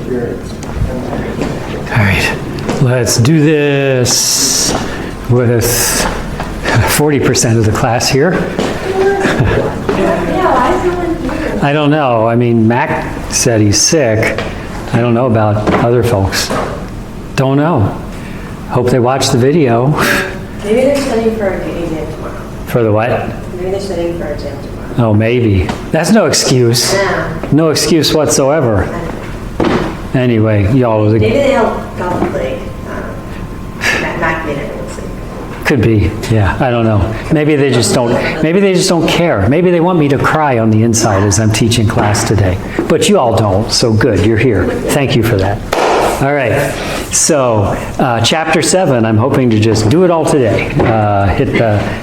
All right, let's do this with 40% of the class here. I don't know. I mean, Mac said he's sick. I don't know about other folks. Don't know. Hope they watch the video. Maybe they're studying for an exam tomorrow. For the what? Maybe they're studying for an exam tomorrow. Oh, maybe. That's no excuse. Yeah. No excuse whatsoever. Anyway, y'all. Maybe they help golf league. Mac made everyone sick. Could be, yeah, I don't know. Maybe they just don't care. Maybe they want me to cry on the inside as I'm teaching class today. But you all don't, so good, you're here. Thank you for that. All right, so chapter 7, I'm hoping to just do it all today.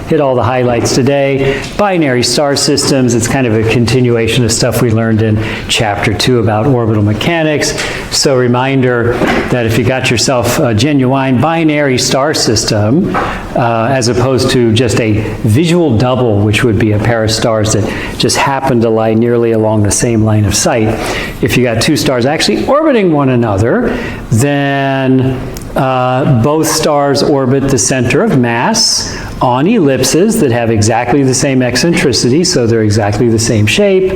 Hit all the highlights today. Binary star systems, it's kind of a continuation of stuff we learned in chapter 2 about orbital mechanics. So reminder that if you got yourself a genuine binary star system, as opposed to just a visual double, which would be a pair of stars that just happen to lie nearly along the same line of sight. If you got two stars actually orbiting one another, then both stars orbit the center of mass on ellipses that have exactly the same eccentricity, so they're exactly the same shape.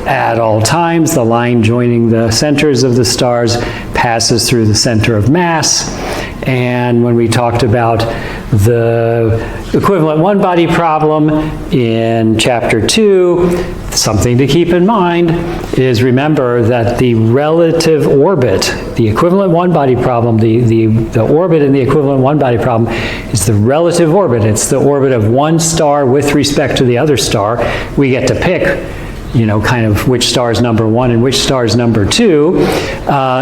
At all times, the line joining the centers of the stars passes through the center of mass. And when we talked about the equivalent one-body problem in chapter 2, something to keep in mind is remember that the relative orbit, the equivalent one-body problem, the orbit in the equivalent one-body problem is the relative orbit. It's the orbit of one star with respect to the other star. We get to pick, you know, kind of which star is number 1 and which star is number 2.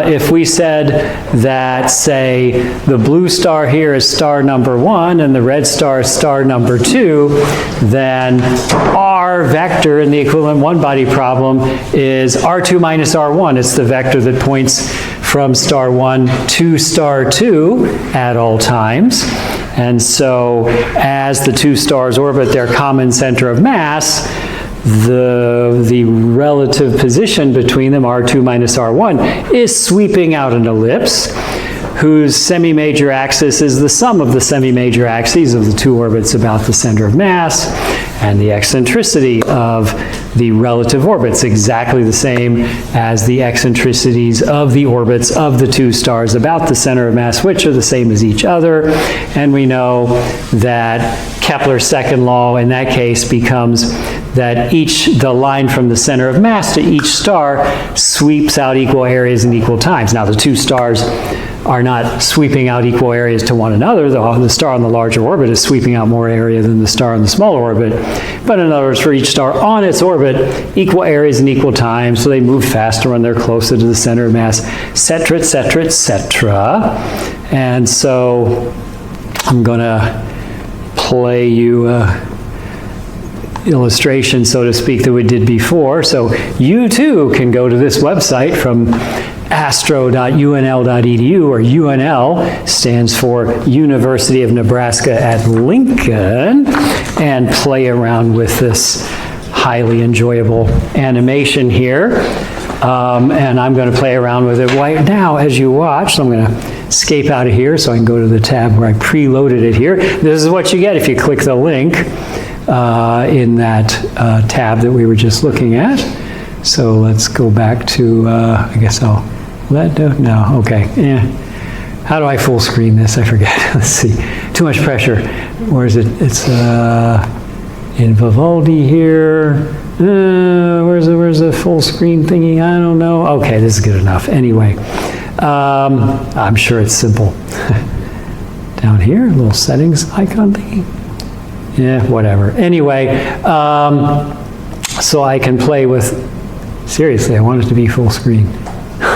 If we said that, say, the blue star here is star number 1 and the red star is star number 2, then R vector in the equivalent one-body problem is R2 minus R1. It's the vector that points from star 1 to star 2 at all times. And so as the two stars orbit their common center of mass, the relative position between them, R2 minus R1, is sweeping out an ellipse whose semi-major axis is the sum of the semi-major axes of the two orbits about the center of mass, and the eccentricity of the relative orbits exactly the same as the eccentricities of the orbits of the two stars about the center of mass, which are the same as each other. And we know that Kepler's second law in that case becomes that the line from the center of mass to each star sweeps out equal areas in equal times. Now the two stars are not sweeping out equal areas to one another. The star on the larger orbit is sweeping out more area than the star on the smaller orbit. But in other words, for each star on its orbit, equal areas in equal time, so they move faster when they're closer to the center of mass, et cetera, et cetera, et cetera. And so I'm going to play you illustration, so to speak, that we did before. So you too can go to this website from astro.unl.edu, or UNL stands for University of Nebraska at Lincoln, and play around with this highly enjoyable animation here. And I'm going to play around with it right now as you watch. So I'm going to escape out of here so I can go to the tab where I preloaded it here. This is what you get if you click the link in that tab that we were just looking at. So let's go back to, I guess I'll no, okay. Yeah. How do I full screen this? I forget. Let's see. Too much pressure. Where is it? It's in Vivaldi here. Where's the full screen thingy? I don't know. Okay, this is good enough. Anyway, I'm sure it's simple. Down here, little settings icon thingy. Yeah, whatever. Anyway, so I can play with, seriously, I want it to be full screen.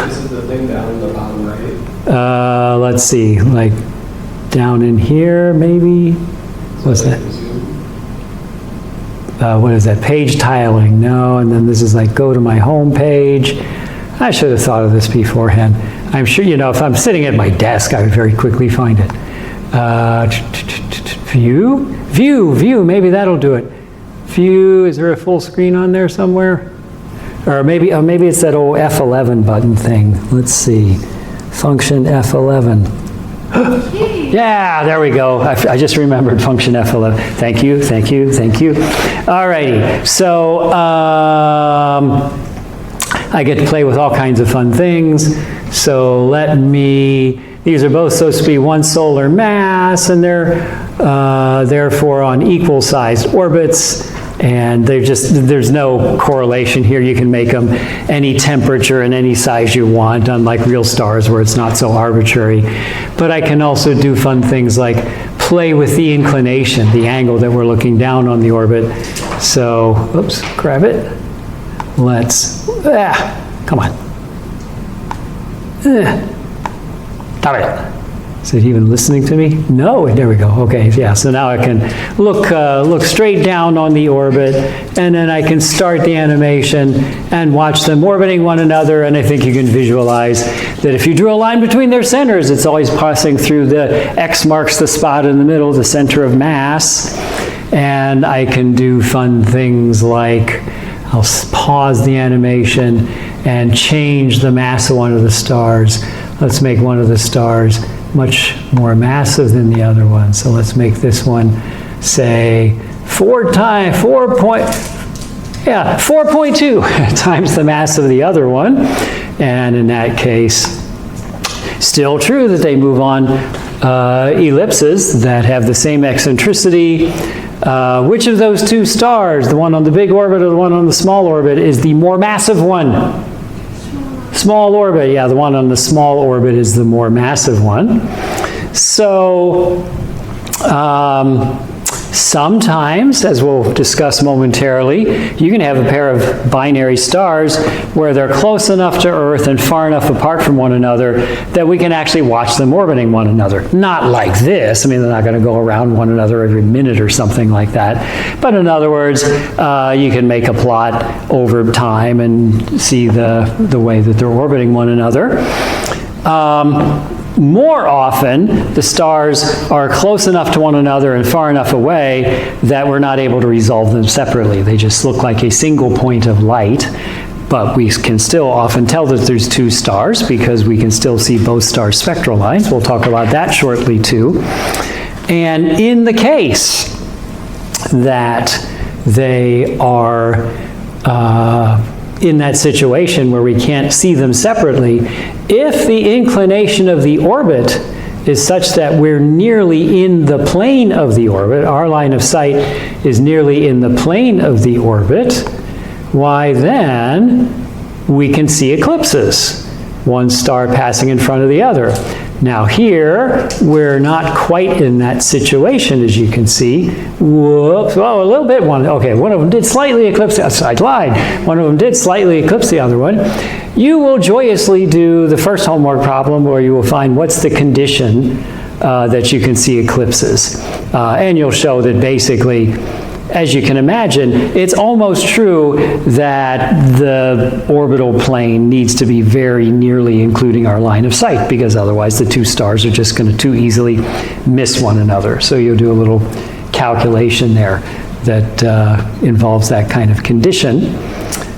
This is the thing down in the bottom right. Let's see, like down in here, maybe. What's that? What is that? Page tiling? No, and then this is like go to my home page. I should have thought of this beforehand. I'm sure, you know, if I'm sitting at my desk, I would very quickly find it. View, maybe that'll do it. View, is there a full screen on there somewhere? Or maybe it's that old F11 button thing. Let's see. Function F11. Yeah, there we go. I just remembered function F11. Thank you, thank you, thank you. All righty. So I get to play with all kinds of fun things. So these are both supposed to be one solar mass, and they're therefore on equal sized orbits. And there's no correlation here. You can make them any temperature and any size you want, unlike real stars where it's not so arbitrary. But I can also do fun things like play with the inclination, the angle that we're looking down on the orbit. So, oops, grab it. Come on. All right. Is it even listening to me? No, there we go. Okay, yeah, so now I can look straight down on the orbit, and then I can start the animation and watch them orbiting one another, and I think you can visualize that if you drew a line between their centers, it's always passing through the X marks the spot in the middle, the center of mass, and I can do fun things like I'll pause the animation and change the mass of one of the stars. Let's make one of the stars much more massive than the other one. So let's make this one, say, 4.2 times the mass of the other one. And in that case, still true that they move on ellipses that have the same eccentricity. Which of those two stars, the one on the big orbit or the one on the small orbit, is the more massive one? Small orbit, yeah, the one on the small orbit is the more massive one. So, sometimes, as we'll discuss momentarily, you can have a pair of binary stars where they're close enough to Earth and far enough apart from one another that we can actually watch them orbiting one another. Not like this. I mean, they're not going to go around one another every minute or something like that. But in other words, you can make a plot over time and see the way that they're orbiting one another. More often, the stars are close enough to one another and far enough away that we're not able to resolve them separately. They just look like a single point of light, but we can still often tell that there's two stars because we can still see both star spectral lines. We'll talk about that shortly too. And in the case that they are in that situation where we can't see them separately, if the inclination of the orbit is such that we're nearly in the plane of the orbit, our line of sight is nearly in the plane of the orbit, why then we can see eclipses, one star passing in front of the other. Now here, we're not quite in that situation, as you can see. Whoops, oh, a little bit one. Okay, one of them did slightly eclipse, I lied. One of them did slightly eclipse the other one. You will joyously do the first homework problem where you will find what's the condition that you can see eclipses. And you'll show that basically, as you can imagine, it's almost true that the orbital plane needs to be very nearly including our line of sight, because otherwise the two stars are just going to too easily miss one another. So you'll do a little calculation there that involves that kind of condition.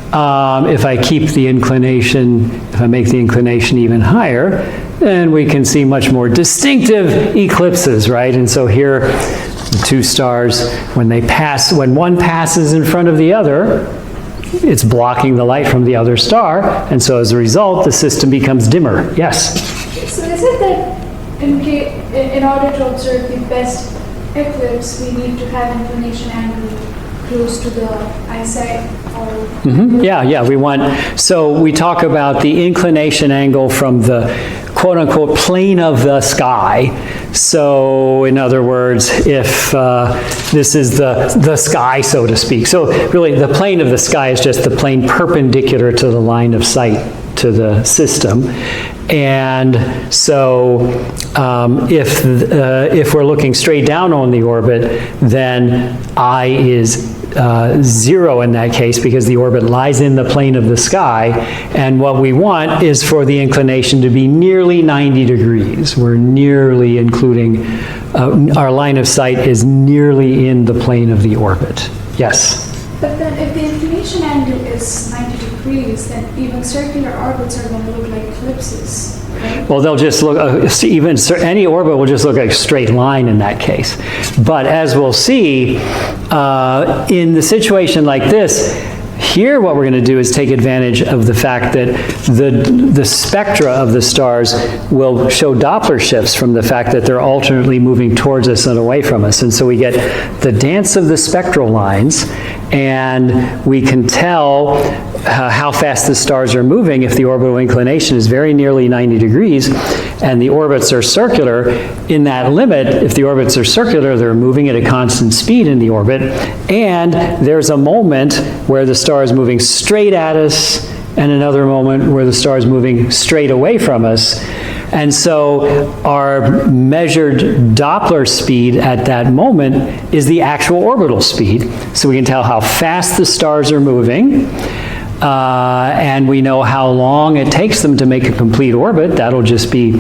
If I keep the inclination, if I make the inclination even higher, then we can see much more distinctive eclipses, right? And so here, the two stars, when one passes in front of the other, it's blocking the light from the other star, and so as a result, the system becomes dimmer. Yes? So is it that in order to observe the best eclipse, we need to have inclination angle close to the eyesight? Yeah, so we talk about the inclination angle from the quote-unquote plane of the sky. So in other words, if this is the sky, so to speak. So really the plane of the sky is just the plane perpendicular to the line of sight to the system. And so if we're looking straight down on the orbit, then I is 0 in that case, because the orbit lies in the plane of the sky, and what we want is for the inclination to be nearly 90 degrees. We're nearly including, our line of sight is nearly in the plane of the orbit. Yes? But then if the inclination angle is 90 degrees, degrees, then even circular orbits are going to look like ellipses, right? Well, they'll just look, any orbit will just look like a straight line in that case. But as we'll see, in the situation like this, here what we're going to do is take advantage of the fact that the spectra of the stars will show Doppler shifts from the fact that they're alternately moving towards us and away from us. And so we get the dance of the spectral lines, and we can tell how fast the stars are moving if the orbital inclination is very nearly 90 degrees and the orbits are circular. In that limit, if the orbits are circular, they're moving at a constant speed in the orbit, and there's a moment where the star is moving straight at us and another moment where the star is moving straight away from us. And so our measured Doppler speed at that moment is the actual orbital speed. So we can tell how fast the stars are moving, and we know how long it takes them to make a complete orbit. That'll just be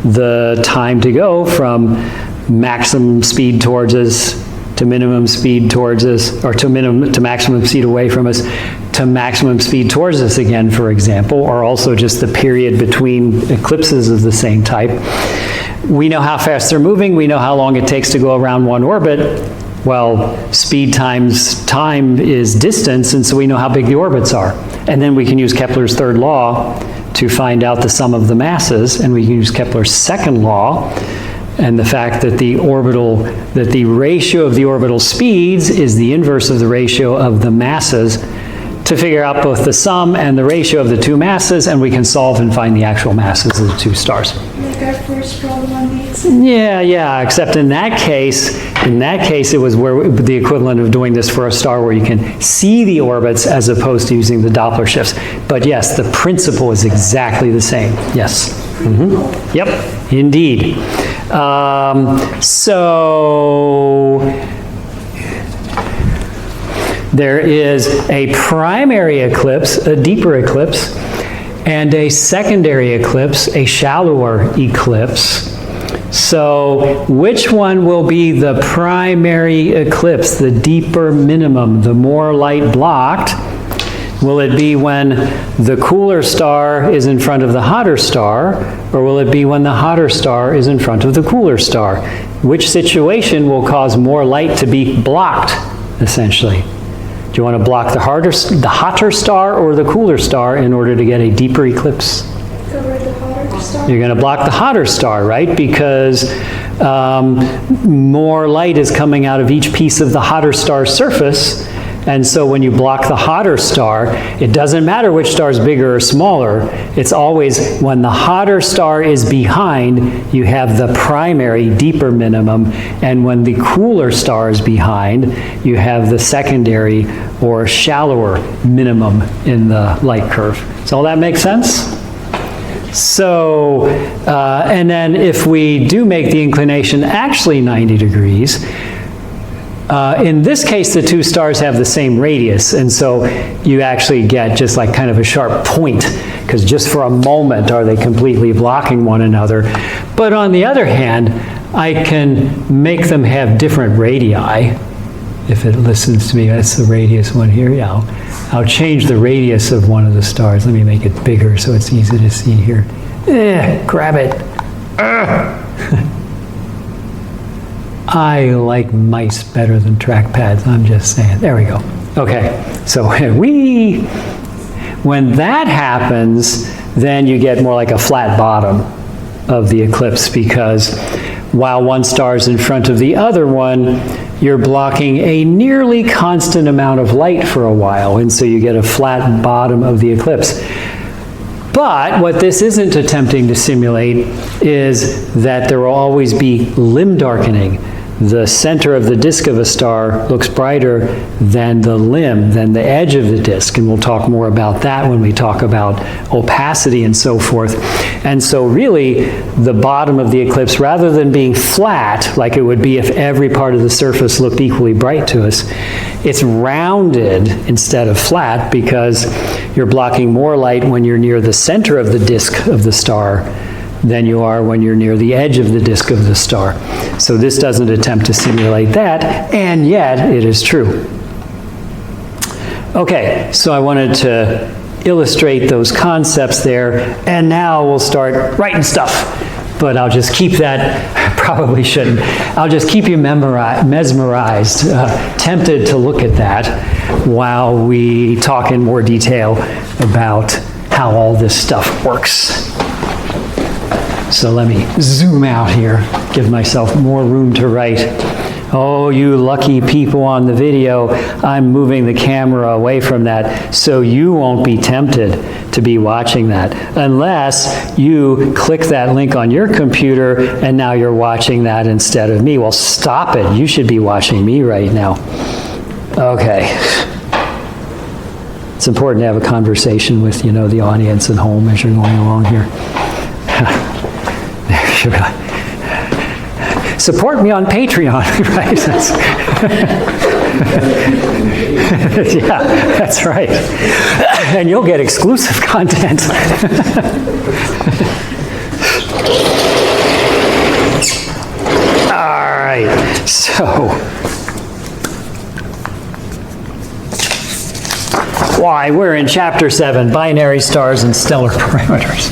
the time to go from maximum speed towards us to minimum speed towards us, or to maximum speed away from us, to maximum speed towards us again, for example, or also just the period between eclipses of the same type. We know how fast they're moving. We know how long it takes to go around one orbit. Well, speed times time is distance, and so we know how big the orbits are. And then we can use Kepler's third law to find out the sum of the masses, and we can use Kepler's second law and the fact that the ratio of the orbital speeds is the inverse of the ratio of the masses, to figure out both the sum and the ratio of the two masses, and we can solve and find the actual masses of the two stars. Like our first problem on the exam. Yeah, except in that case it was where the equivalent of doing this for a star where you can see the orbits as opposed to using the Doppler shifts. But yes, the principle is exactly the same. Yes. Mm-hmm. Yep, indeed. So there is a primary eclipse, a deeper eclipse, and a secondary eclipse, a shallower eclipse. So which one will be the primary eclipse, the deeper minimum, the more light blocked? Will it be when the cooler star is in front of the hotter star, or will it be when the hotter star is in front of the cooler star? Which situation will cause more light to be blocked, essentially? Do you want to block the hotter star or the cooler star in order to get a deeper eclipse? Go with the hotter star. You're going to block the hotter star, right? Because more light is coming out of each piece of the hotter star's surface. And so when you block the hotter star, it doesn't matter which star is bigger or smaller. It's always when the hotter star is behind, you have the primary deeper minimum. And when the cooler star is behind, you have the secondary or shallower minimum in the light curve. Does all that make sense? So, and then if we do make the inclination actually 90 degrees, in this case, the two stars have the same radius, and so you actually get just like kind of a sharp point, because just for a moment are they completely blocking one another. But on the other hand, I can make them have different radii. If it listens to me, that's the radius one here. Yeah, I'll change the radius of one of the stars. Let me make it bigger so it's easy to see here. Grab it. I like mice better than trackpads, I'm just saying. There we go. Okay, so when that happens, then you get more like a flat bottom of the eclipse, because while one star is in front of the other one, you're blocking a nearly constant amount of light for a while, and so you get a flat bottom of the eclipse. But what this isn't attempting to simulate is that there will always be limb darkening. The center of the disk of a star looks brighter than the limb, than the edge of the disk, and we'll talk more about that when we talk about opacity and so forth. And so really, the bottom of the eclipse, rather than being flat, like it would be if every part of the surface looked equally bright to us, it's rounded instead of flat, because you're blocking more light when you're near the center of the disk of the star than you are when you're near the edge of the disk of the star. So this doesn't attempt to simulate that, and yet it is true. Okay, so I wanted to illustrate those concepts there, and now we'll start writing stuff. But I'll just keep that, probably shouldn't, I'll just keep you mesmerized, tempted to look at that while we talk in more detail about how all this stuff works. So let me zoom out here, give myself more room to write. Oh, you lucky people on the video, I'm moving the camera away from that so you won't be tempted to be watching that, unless you click that link on your computer and now you're watching that instead of me. Well, stop it. You should be watching me right now. Okay. It's important to have a conversation with, the audience at home as you're going along here. There you go. Support me on Patreon, right? Yeah, that's right. And you'll get exclusive content. All right, so why? We're in Chapter 7, Binary Stars and Stellar Parameters.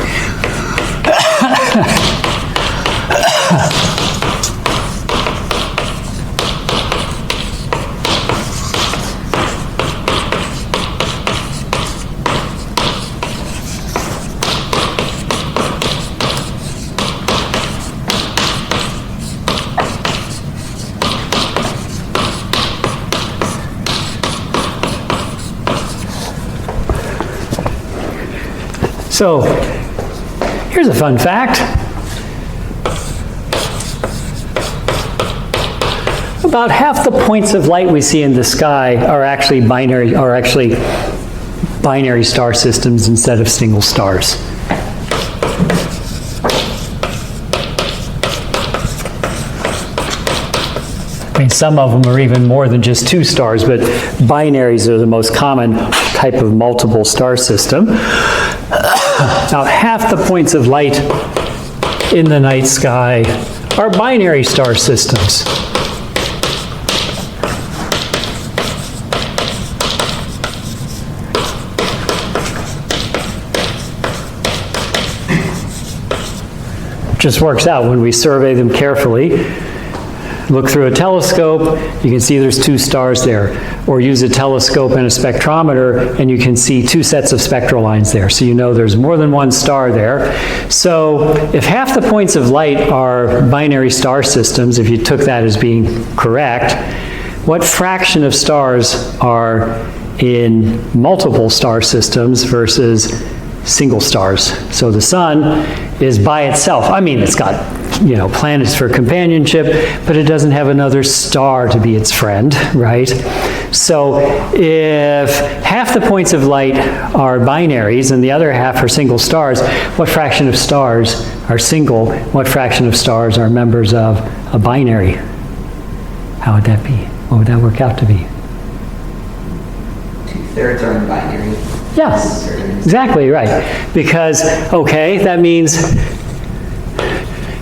So, here's a fun fact. About half the points of light we see in the sky are actually binary star systems instead of single stars. I mean, some of them are even more than just two stars, but binaries are the most common type of multiple star system. About half the points of light in the night sky are binary star systems. Just works out when we survey them carefully. Look through a telescope, you can see there's two stars there. Or use a telescope and a spectrometer, and you can see two sets of spectral lines there. So you know there's more than one star there. So if half the points of light are binary star systems, if you took that as being correct, what fraction of stars are in multiple star systems versus single stars? So the sun is by itself. I mean, it's got planets for companionship, but it doesn't have another star to be its friend, right? So if half the points of light are binaries and the other half are single stars, what fraction of stars are single? What fraction of stars are members of a binary? How would that be? What would that work out to be? 2/3 are in binary. Yes, exactly right. Because, okay, that means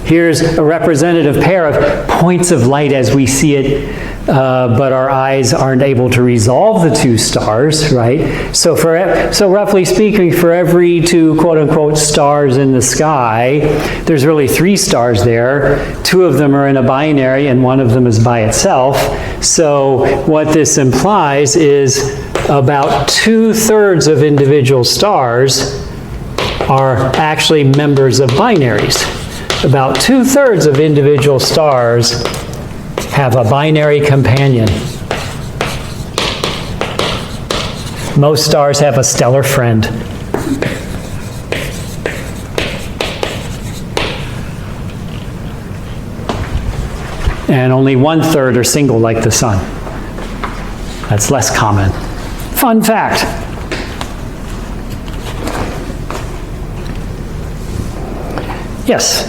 here's a representative pair of points of light as we see it, but our eyes aren't able to resolve the two stars, right? So roughly speaking, for every two quote-unquote stars in the sky, there's really three stars there. Two of them are in a binary and one of them is by itself. So what this implies is about 2/3 of individual stars are actually members of binaries. About 2/3 of individual stars have a binary companion. Most stars have a stellar friend. And only 1/3 are single like the sun. That's less common. Fun fact. Yes?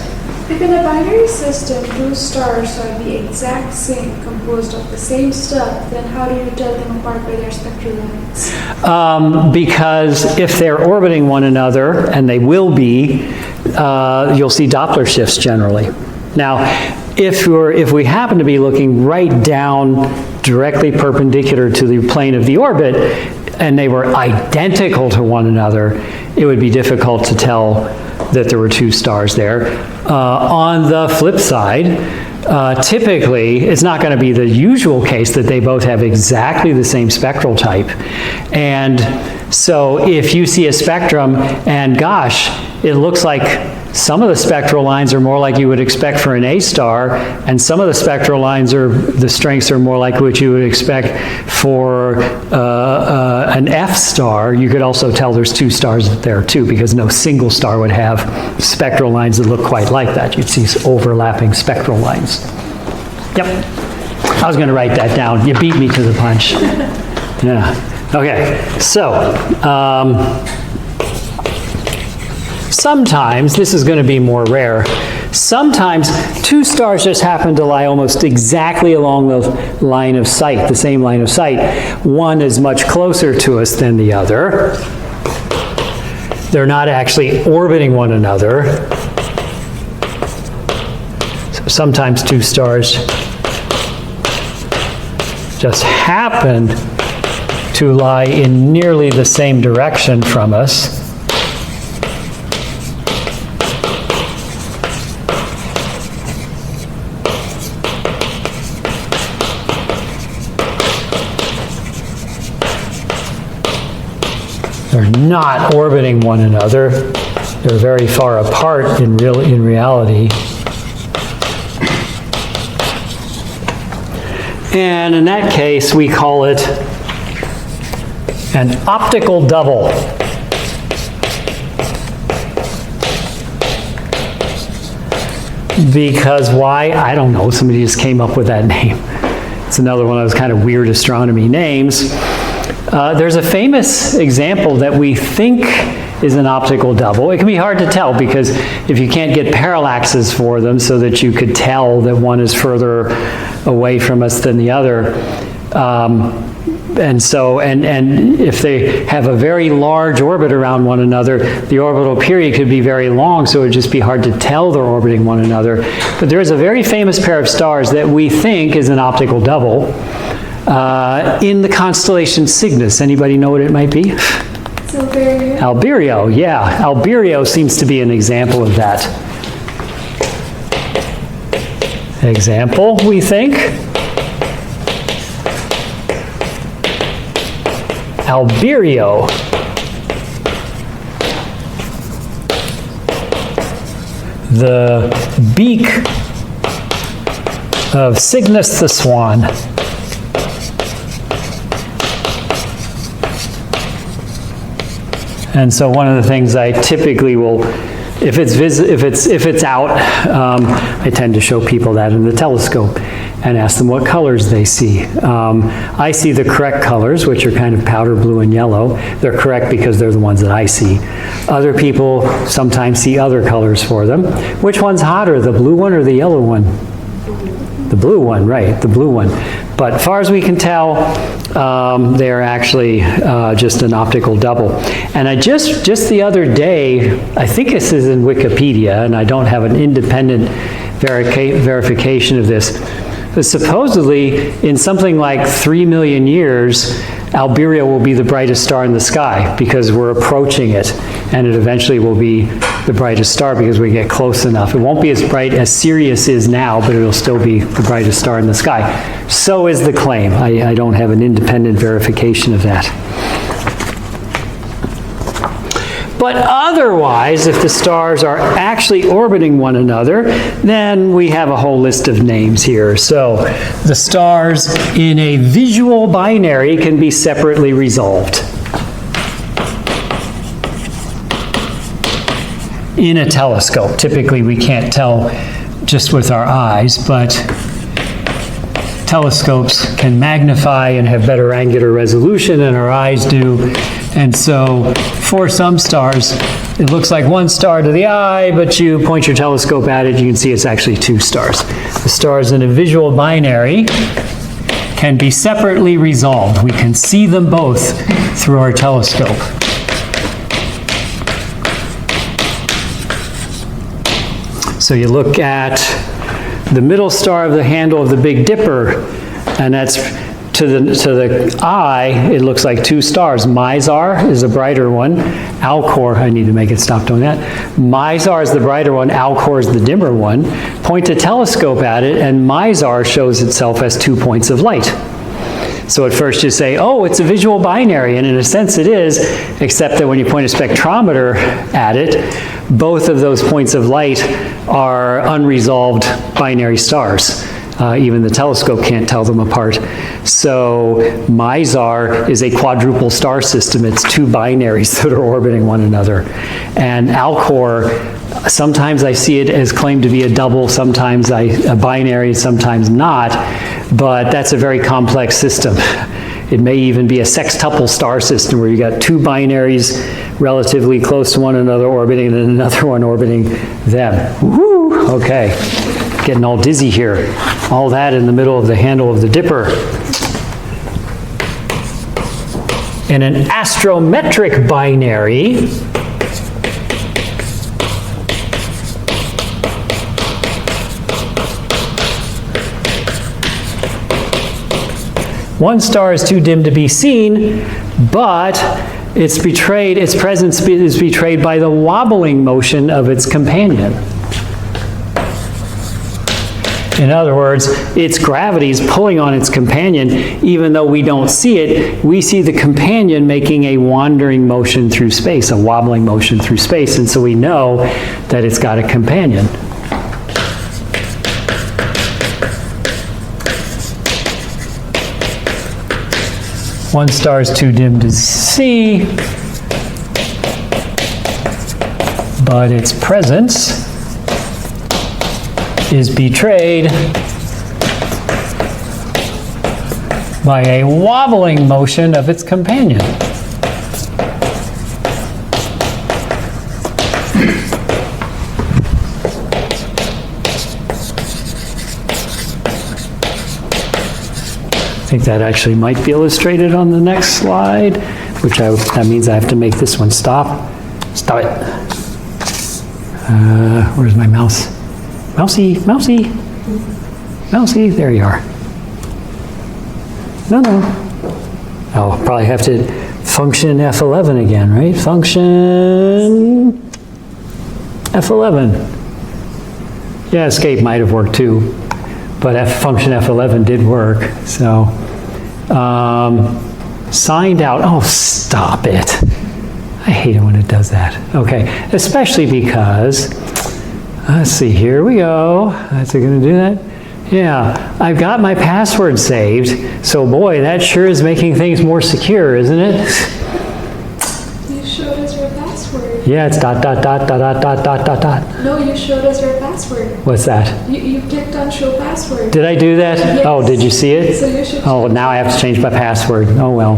If in a binary system, two stars are the exact same, composed of the same stuff, then how do you tell them apart by their spectral lines? Because if they're orbiting one another, and they will be, you'll see Doppler shifts generally. Now, if we happen to be looking right down directly perpendicular to the plane of the orbit, and they were identical to one another, it would be difficult to tell that there were two stars there. On the flip side, typically, it's not going to be the usual case that they both have exactly the same spectral type. And so if you see a spectrum and gosh, it looks like some of the spectral lines are more like you would expect for an A star, and some of the spectral lines the strengths are more like what you would expect for an F star, you could also tell there's two stars there too, because no single star would have spectral lines that look quite like that. You'd see overlapping spectral lines. Yep. I was going to write that down. You beat me to the punch. Yeah. Okay. So, sometimes, this is going to be more rare, sometimes two stars just happen to lie almost exactly along the line of sight, the same line of sight. One is much closer to us than the other. They're not actually orbiting one another. So sometimes two stars just happen to lie in nearly the same direction from us. They're not orbiting one another. They're very far apart in reality. And in that case, we call it an optical double. Because why? I don't know. Somebody just came up with that name. It's another one of those kind of weird astronomy names. There's a famous example that we think is an optical double. It can be hard to tell because if you can't get parallaxes for them so that you could tell that one is further away from us than the other, and if they have a very large orbit around one another, the orbital period could be very long, so it would just be hard to tell they're orbiting one another. But there is a very famous pair of stars that we think is an optical double in the constellation Cygnus. Anybody know what it might be? Alberio. Alberio, yeah. Alberio seems to be an example of that. Example, we think. Alberio. The beak of Cygnus the Swan. And so one of the things I typically will, if it's out, I tend to show people that in the telescope and ask them what colors they see. I see the correct colors, which are kind of powder blue and yellow. They're correct because they're the ones that I see. Other people sometimes see other colors for them. Which one's hotter, the blue one or the yellow one? The blue one, right, the blue one. But as far as we can tell, they're actually just an optical double. And I just the other day, I think this is in Wikipedia, and I don't have an independent verification of this, but supposedly in something like 3 million years, Alberio will be the brightest star in the sky because we're approaching it, and it eventually will be the brightest star because we get close enough. It won't be as bright as Sirius is now, but it'll still be the brightest star in the sky. So is the claim. I don't have an independent verification of that. But otherwise, if the stars are actually orbiting one another, then we have a whole list of names here. So the stars in a visual binary can be separately resolved. In a telescope, typically we can't tell just with our eyes, but telescopes can magnify and have better angular resolution than our eyes do. And so for some stars, it looks like one star to the eye, but you point your telescope at it, you can see it's actually two stars. The stars in a visual binary can be separately resolved. We can see them both through our telescope. So you look at the middle star of the handle of the Big Dipper, and that's to the eye, it looks like two stars. Mizar is the brighter one. Alcor, I need to make it stop doing that. Mizar is the brighter one. Alcor is the dimmer one. Point a telescope at it, and Mizar shows itself as 2 points of light. So at first you say, oh, it's a visual binary, and in a sense it is, except that when you point a spectrometer at it, both of those points of light are unresolved binary stars. Even the telescope can't tell them apart. So Mizar is a quadruple star system. It's two binaries that are orbiting one another. And Alcor, sometimes I see it as claimed to be a double, sometimes a binary, sometimes not. But that's a very complex system. It may even be a sextuple star system where you got two binaries relatively close to one another orbiting and another one orbiting them. Woo! Okay, getting all dizzy here. All that in the middle of the handle of the dipper. In an astrometric binary, one star is too dim to be seen, but its presence is betrayed by the wobbling motion of its companion. In other words, its gravity is pulling on its companion. Even though we don't see it, we see the companion making a wandering motion through space, a wobbling motion through space, and so we know that it's got a companion. One star is too dim to see, but its presence is betrayed by a wobbling motion of its companion. I think that actually might be illustrated on the next slide, that means I have to make this one stop. Stop it. Where's my mouse? Mousy, mousy, mousy, there you are. No. I'll probably have to function F11 again, right? Function F11. Yeah, escape might have worked too, but function F11 did work, so. Signed out, oh, stop it. I hate it when it does that. Okay, especially because, let's see, here we go. Is it going to do that? Yeah, I've got my password saved, so boy, that sure is making things more secure, isn't it? You showed us your password. Yeah, it's ... No, you showed us your password. What's that? You clicked on show password. Did I do that? Yes. Oh, did you see it? So you should Oh, now I have to change my password. Oh, well.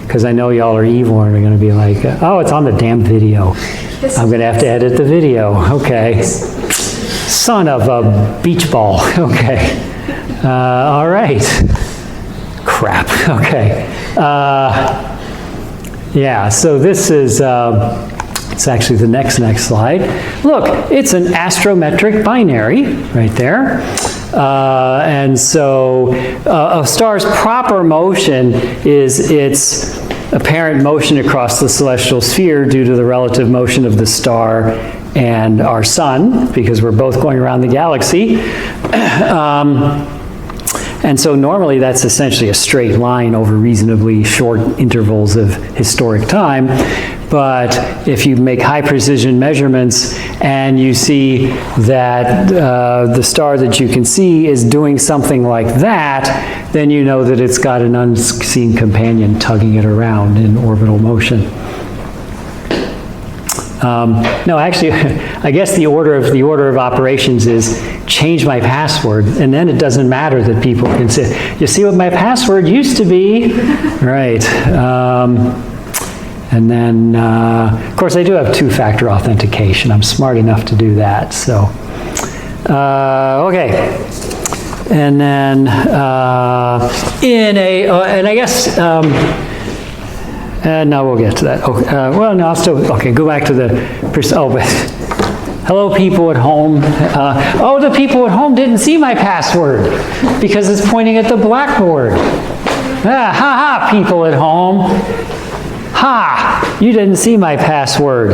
Because I know y'all are evil and are going to be like, oh, it's on the damn video. Yes. I'm going to have to edit the video. Okay. Son of a beach ball. Okay. All right. Crap. Okay. Yeah, so this is, it's actually the next slide. Look, it's an astrometric binary right there. And so a star's proper motion is its apparent motion across the celestial sphere due to the relative motion of the star and our sun, because we're both going around the galaxy. And so normally that's essentially a straight line over reasonably short intervals of historic time. But if you make high precision measurements and you see that the star that you can see is doing something like that, then you know that it's got an unseen companion tugging it around in orbital motion. No, actually, I guess the order of operations is change my password, and then it doesn't matter that people can say, you see what my password used to be? Right. And then, of course, I do have two-factor authentication. I'm smart enough to do that. So, okay. And then, and I guess, no, we'll get to that. Okay, well, no, I'll still, okay, go back to the, hello, people at home. Oh, the people at home didn't see my password because it's pointing at the blackboard. Ha ha, people at home. Ha! You didn't see my password.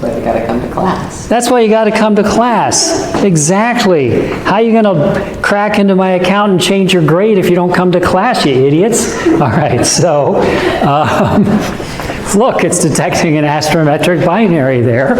But you gotta come to class. That's why you got to come to class. Exactly. How are you going to crack into my account and change your grade if you don't come to class, you idiots? All right, so look, it's detecting an astrometric binary there.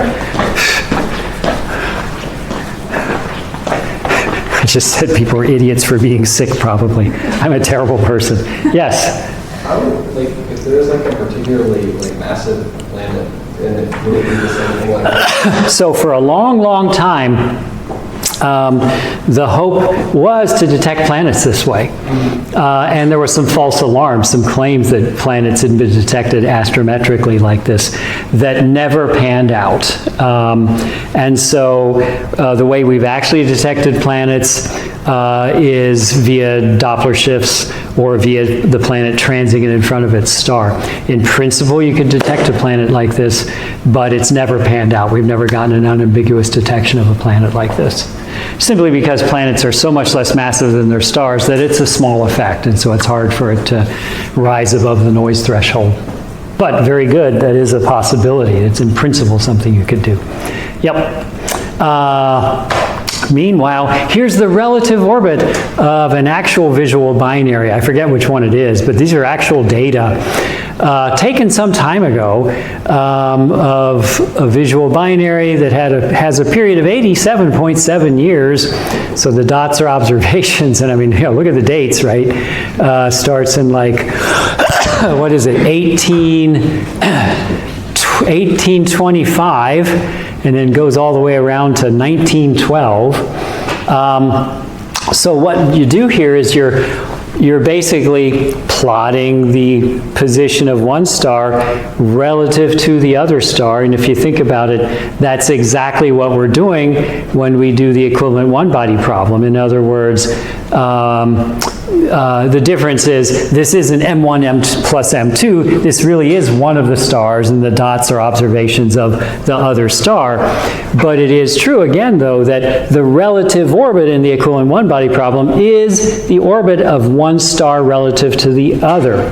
I just said people were idiots for being sick, probably. I'm a terrible person. Yes? How, like, if there's like a particularly like massive planet, and it would it be the same thing like that? So for a long, long time, the hope was to detect planets this way. And there were some false alarms, some claims that planets had been detected astrometrically like this that never panned out. And so the way we've actually detected planets is via Doppler shifts or via the planet transiting in front of its star. In principle, you could detect a planet like this, but it's never panned out. We've never gotten an unambiguous detection of a planet like this. Simply because planets are so much less massive than their stars that it's a small effect, and so it's hard for it to rise above the noise threshold. But very good, that is a possibility. It's in principle something you could do. Yep. Meanwhile, here's the relative orbit of an actual visual binary. I forget which one it is, but these are actual data taken some time ago of a visual binary that has a period of 87.7 years. So the dots are observations, and I mean, look at the dates, right? Starts in like, what is it, 1825, and then goes all the way around to 1912. So what you do here is you're basically plotting the position of one star relative to the other star, and if you think about it, that's exactly what we're doing when we do the equivalent one-body problem. In other words, the difference is this isn't M1 plus M2, this really is one of the stars, and the dots are observations of the other star. But it is true, again, though, that the relative orbit in the equivalent one-body problem is the orbit of one star relative to the other.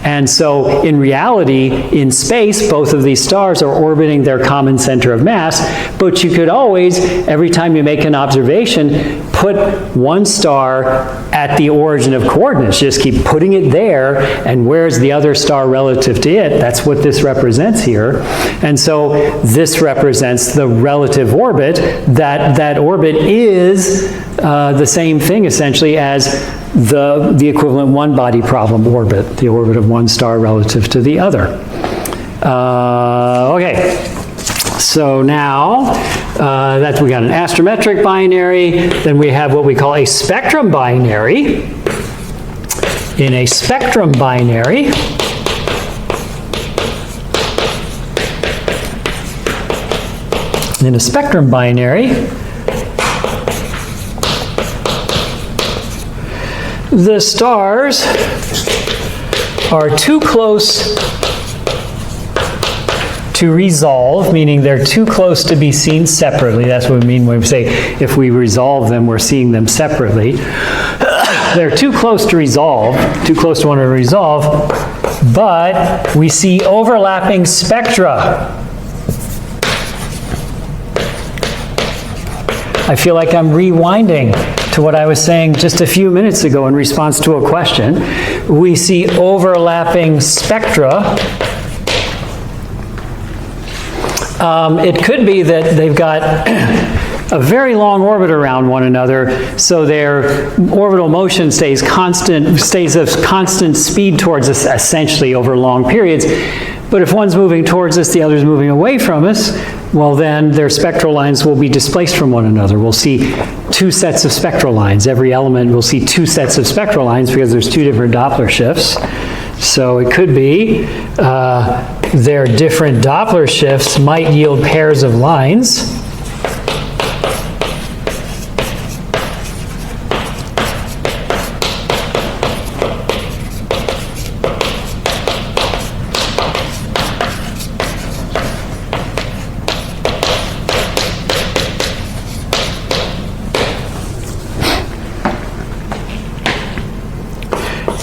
And so, in reality, in space, both of these stars are orbiting their common center of mass, but you could always, every time you make an observation, put one star at the origin of coordinates. Just keep putting it there, and where's the other star relative to it? That's what this represents here. And so this represents the relative orbit. That orbit is the same thing, essentially, as the equivalent one-body problem orbit, the orbit of one star relative to the other. Okay. So now that we got an astrometric binary, then we have what we call a spectrum binary. In a spectrum binary, the stars are too close to resolve, meaning they're too close to be seen separately. That's what we mean when we say if we resolve them, we're seeing them separately. They're too close to resolve, too close to one to resolve, but we see overlapping spectra. I feel like I'm rewinding to what I was saying just a few minutes ago in response to a question. We see overlapping spectra. It could be that they've got a very long orbit around one another, so their orbital motion stays of constant speed towards us, essentially, over long periods. But if one's moving towards us, the other's moving away from us, well, then their spectral lines will be displaced from one another. We'll see two sets of spectral lines. Every element will see two sets of spectral lines because there's two different Doppler shifts. So it could be their different Doppler shifts might yield pairs of lines.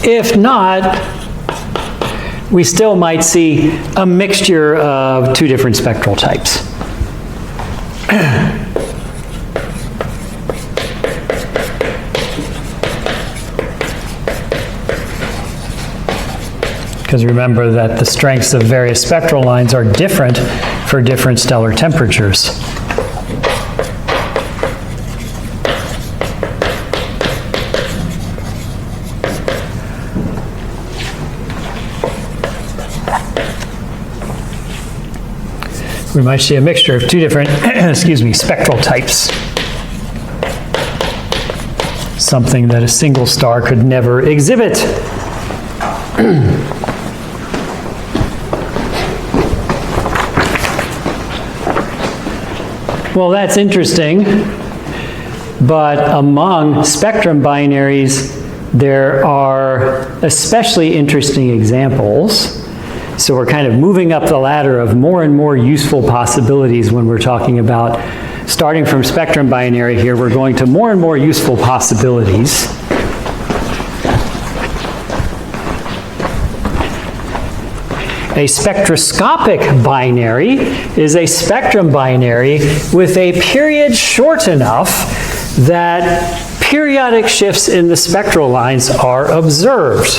If not, we still might see a mixture of two different spectral types. Because remember that the strengths of various spectral lines are different for different stellar temperatures. We might see a mixture of two different, excuse me, spectral types. Something that a single star could never exhibit. Well, that's interesting, but among spectrum binaries, there are especially interesting examples. So we're kind of moving up the ladder of more and more useful possibilities when we're talking about starting from spectrum binary here, we're going to more and more useful possibilities. A spectroscopic binary is a spectrum binary with a period short enough that periodic shifts in the spectral lines are observed.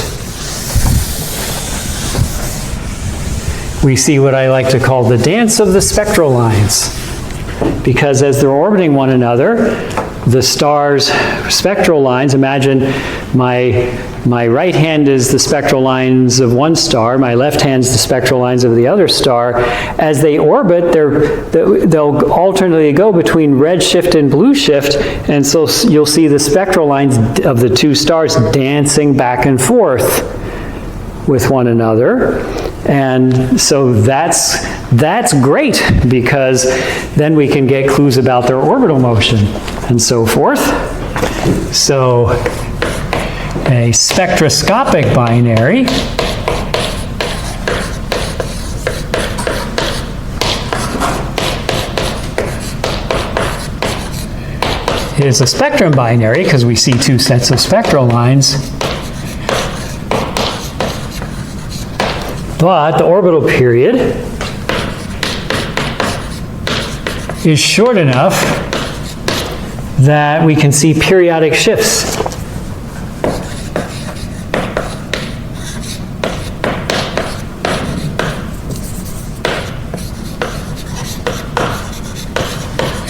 We see what I like to call the dance of the spectral lines, because as they're orbiting one another, the star's spectral lines, imagine my right hand is the spectral lines of one star, my left hand is the spectral lines of the other star. As they orbit, they'll alternately go between red shift and blue shift, and so you'll see the spectral lines of the two stars dancing back and forth with one another. And so that's great, because then we can get clues about their orbital motion and so forth. So a spectroscopic binary is a spectrum binary because we see two sets of spectral lines. But the orbital period is short enough that we can see periodic shifts.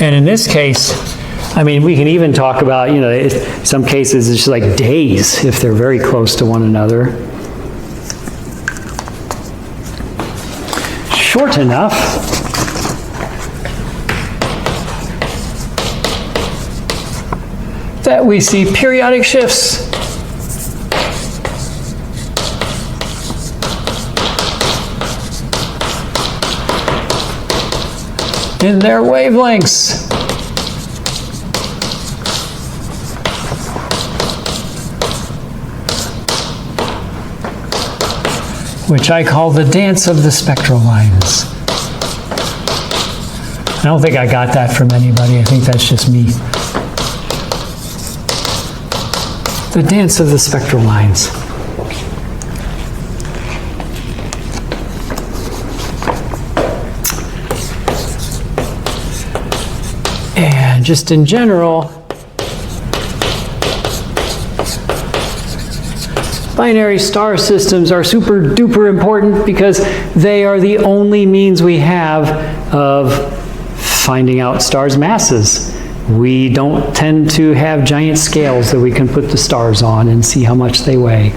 And in this case, I mean, we can even talk about, you know, some cases it's just like days if they're very close to one another. Short enough that we see periodic shifts. In their wavelengths. Which I call the dance of the spectral lines. I don't think I got that from anybody. I think that's just me. The dance of the spectral lines. And just in general, binary star systems are super duper important because they are the only means we have of finding out stars' masses. We don't tend to have giant scales that we can put the stars on and see how much they weigh.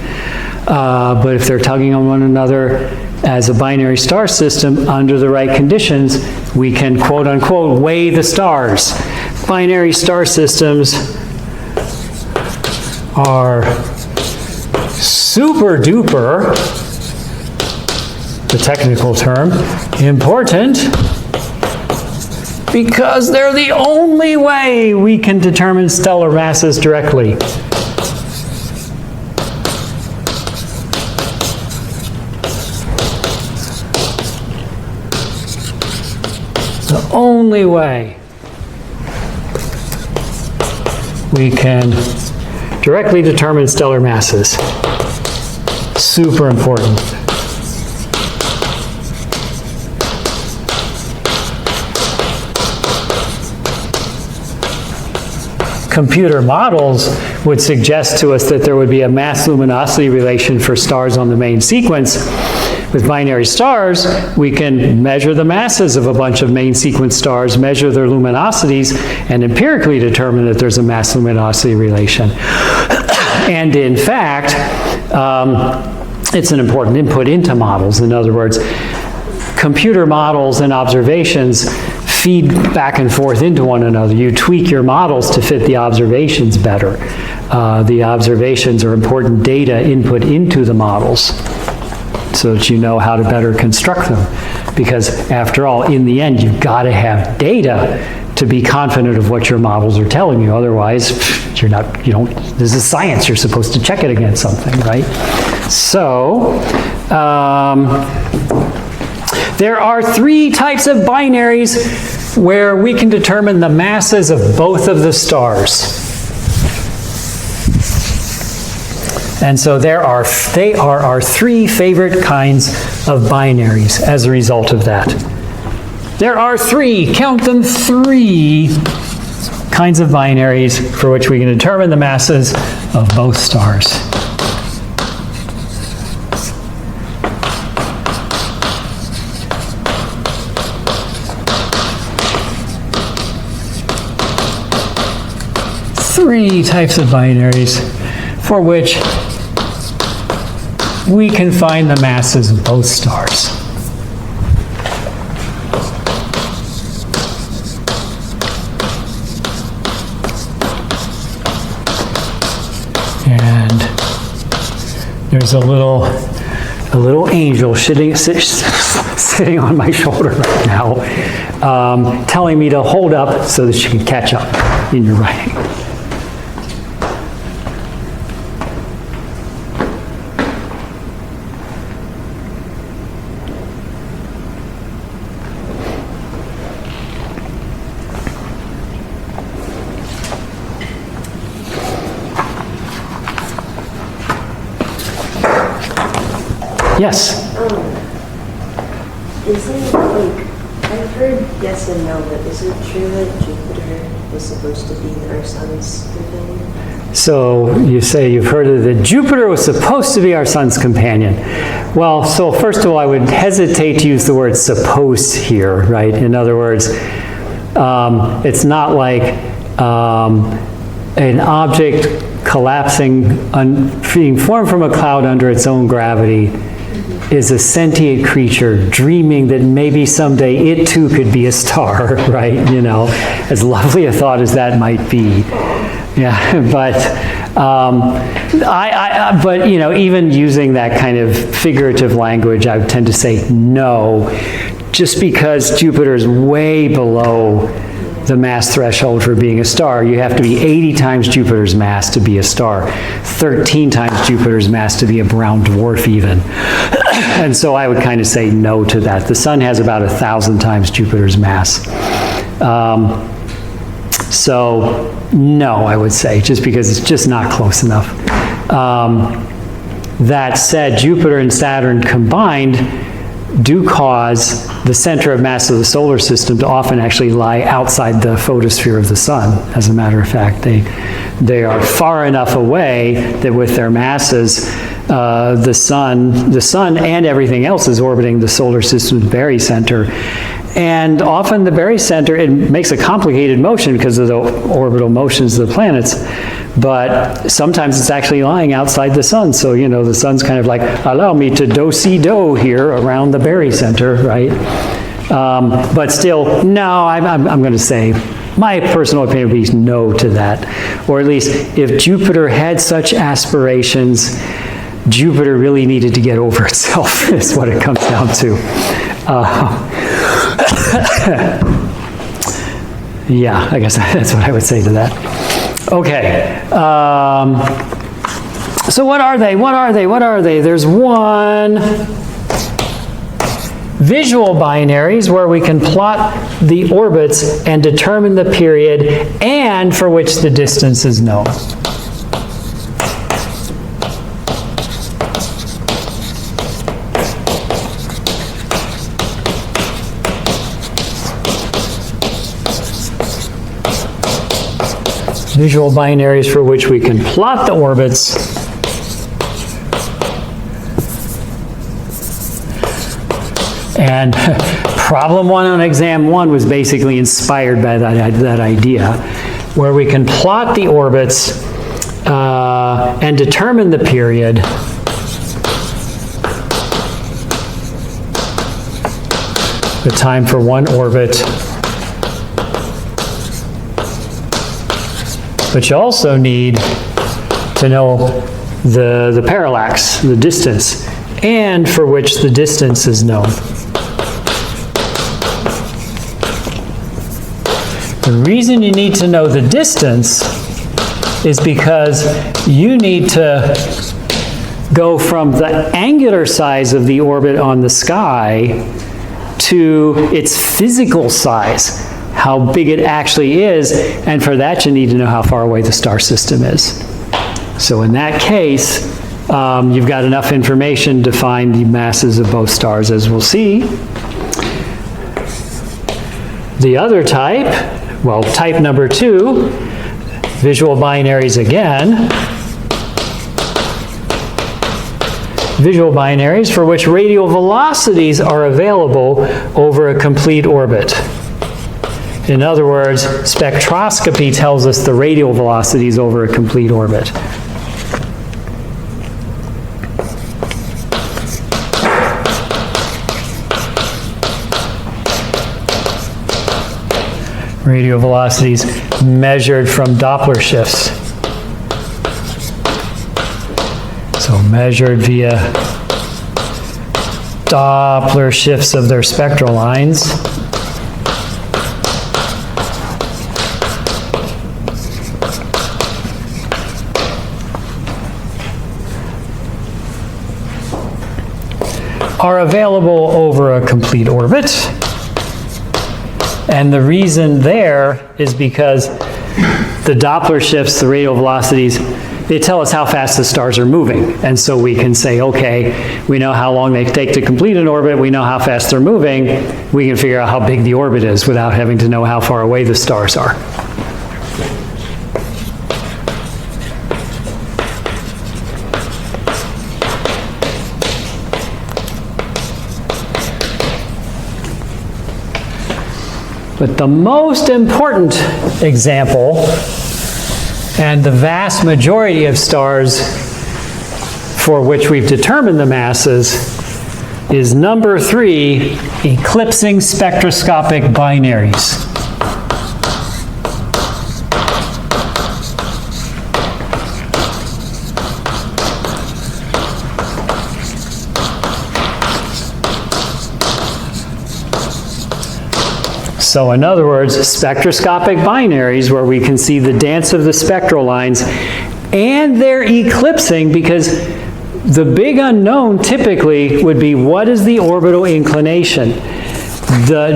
But if they're tugging on one another as a binary star system under the right conditions, we can quote unquote weigh the stars. Binary star systems are super duper, the technical term, important because they're the only way we can determine stellar masses directly. The only way we can directly determine stellar masses. Super important. Computer models would suggest to us that there would be a mass-luminosity relation for stars on the main sequence. With binary stars, we can measure the masses of a bunch of main sequence stars, measure their luminosities, and empirically determine that there's a mass-luminosity relation. And in fact, it's an important input into models. In other words, computer models and observations feed back and forth into one another. You tweak your models to fit the observations better. The observations are important data input into the models so that you know how to better construct them. Because after all, in the end, you've got to have data to be confident of what your models are telling you. Otherwise, this is science. You're supposed to check it against something, right? So, there are 3 types of binaries where we can determine the masses of both of the stars. And so they are our 3 favorite kinds of binaries as a result of that. There are 3, count them, 3 kinds of binaries for which we can determine the masses of both stars. Three types of binaries for which we can find the masses of both stars. And there's a little angel sitting on my shoulder right now, telling me to hold up so that she can catch up in your writing. Yes? Isn't, like, I've heard yes and no, but is it true that Jupiter was supposed to be our sun's companion? So you say you've heard that Jupiter was supposed to be our sun's companion. Well, so first of all, I would hesitate to use the word supposed here, right? In other words, it's not like an object collapsing, being formed from a cloud under its own gravity is a sentient creature dreaming that maybe someday it too could be a star, right? You know, as lovely a thought as that might be. Yeah, but you know, even using that kind of figurative language, I would tend to say no, just because Jupiter is way below the mass threshold for being a star. You have to be 80 times Jupiter's mass to be a star, 13 times Jupiter's mass to be a brown dwarf even. And so I would kind of say no to that. The sun has about 1,000 times Jupiter's mass. So no, I would say, just because it's just not close enough. That said, Jupiter and Saturn combined do cause the center of mass of the solar system to often actually lie outside the photosphere of the sun. As a matter of fact, they are far enough away that with their masses, the sun and everything else is orbiting the solar system's barycenter. And often the barycenter, it makes a complicated motion because of the orbital motions of the planets, but sometimes it's actually lying outside the sun. So, you know, the sun's kind of like, allow me to do-si-do here around the barycenter, right? But still, no, I'm going to say, my personal opinion would be no to that. Or at least, if Jupiter had such aspirations, Jupiter really needed to get over itself, is what it comes down to. Yeah, I guess that's what I would say to that. Okay. So what are they? What are they? What are they? There's one. Visual binaries, where we can plot the orbits and determine the period and for which the distance is known. Visual binaries for which we can plot the orbits and problem 1 on exam 1 was basically inspired by that idea, where we can plot the orbits and determine the period the time for one orbit. But you also need to know the parallax, the distance, and for which the distance is known. The reason you need to know the distance is because you need to go from the angular size of the orbit on the sky to its physical size, how big it actually is, and for that you need to know how far away the star system is. So in that case, you've got enough information to find the masses of both stars, as we'll see. The other type, well, type number 2, visual binaries again. Visual binaries for which radial velocities are available over a complete orbit. In other words, spectroscopy tells us the radial velocities over a complete orbit. Radial velocities measured from Doppler shifts. So measured via Doppler shifts of their spectral lines. Are available over a complete orbit. And the reason there is because the Doppler shifts, the radial velocities, they tell us how fast the stars are moving. And so we can say, okay, we know how long they take to complete an orbit, we know how fast they're moving, we can figure out how big the orbit is without having to know how far away the stars are. But the most important example, and the vast majority of stars for which we've determined the masses, is number 3, eclipsing spectroscopic binaries. So in other words, spectroscopic binaries where we can see the dance of the spectral lines, and they're eclipsing because the big unknown typically would be what is the orbital inclination.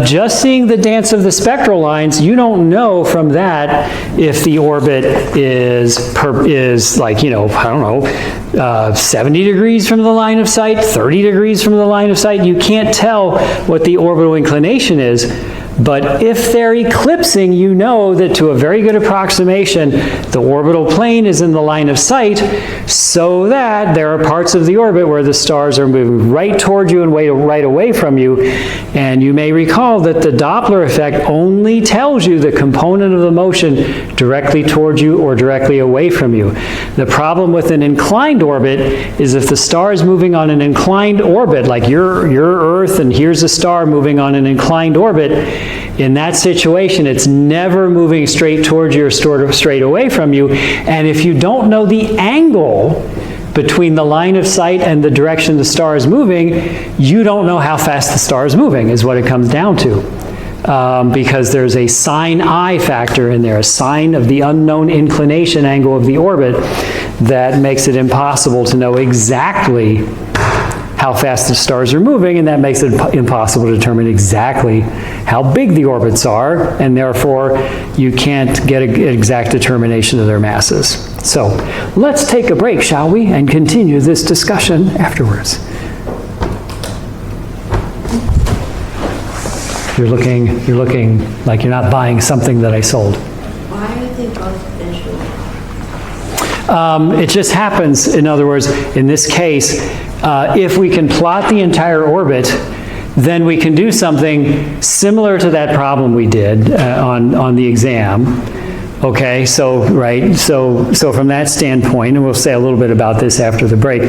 Just seeing the dance of the spectral lines, you don't know from that if the orbit is like, you know, I don't know, 70 degrees from the line of sight, 30 degrees from the line of sight. You can't tell what the orbital inclination is. But if they're eclipsing, you know that to a very good approximation, the orbital plane is in the line of sight, so that there are parts of the orbit where the stars are moving right toward you and right away from you. And you may recall that the Doppler effect only tells you the component of the motion directly toward you or directly away from you. The problem with an inclined orbit is if the star is moving on an inclined orbit, like your Earth, and here's a star moving on an inclined orbit, in that situation, it's never moving straight towards you or straight away from you. And if you don't know the angle between the line of sight and the direction the star is moving, you don't know how fast the star is moving, is what it comes down to. Because there's a sine I factor in there, a sine of the unknown inclination angle of the orbit that makes it impossible to know exactly how fast the stars are moving, and that makes it impossible to determine exactly how big the orbits are, and therefore you can't get an exact determination of their masses. So let's take a break, shall we, and continue this discussion afterwards. You're looking like you're not buying something that I sold. Why are they both visually? It just happens, in other words, in this case, if we can plot the entire orbit, then we can do something similar to that problem we did on the exam. Okay, so, right, so from that standpoint, and we'll say a little bit about this after the break,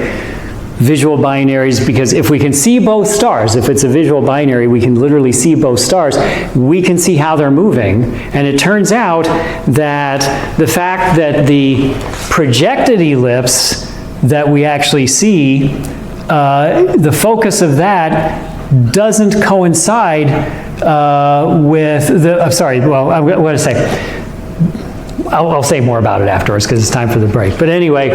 visual binaries, because if we can see both stars, if it's a visual binary, we can literally see both stars, we can see how they're moving. And it turns out that the fact that the projected ellipse that we actually see, the focus of that doesn't coincide with the, I'm sorry, well, I'm going to say, I'll say more about it afterwards because it's time for the break. But anyway,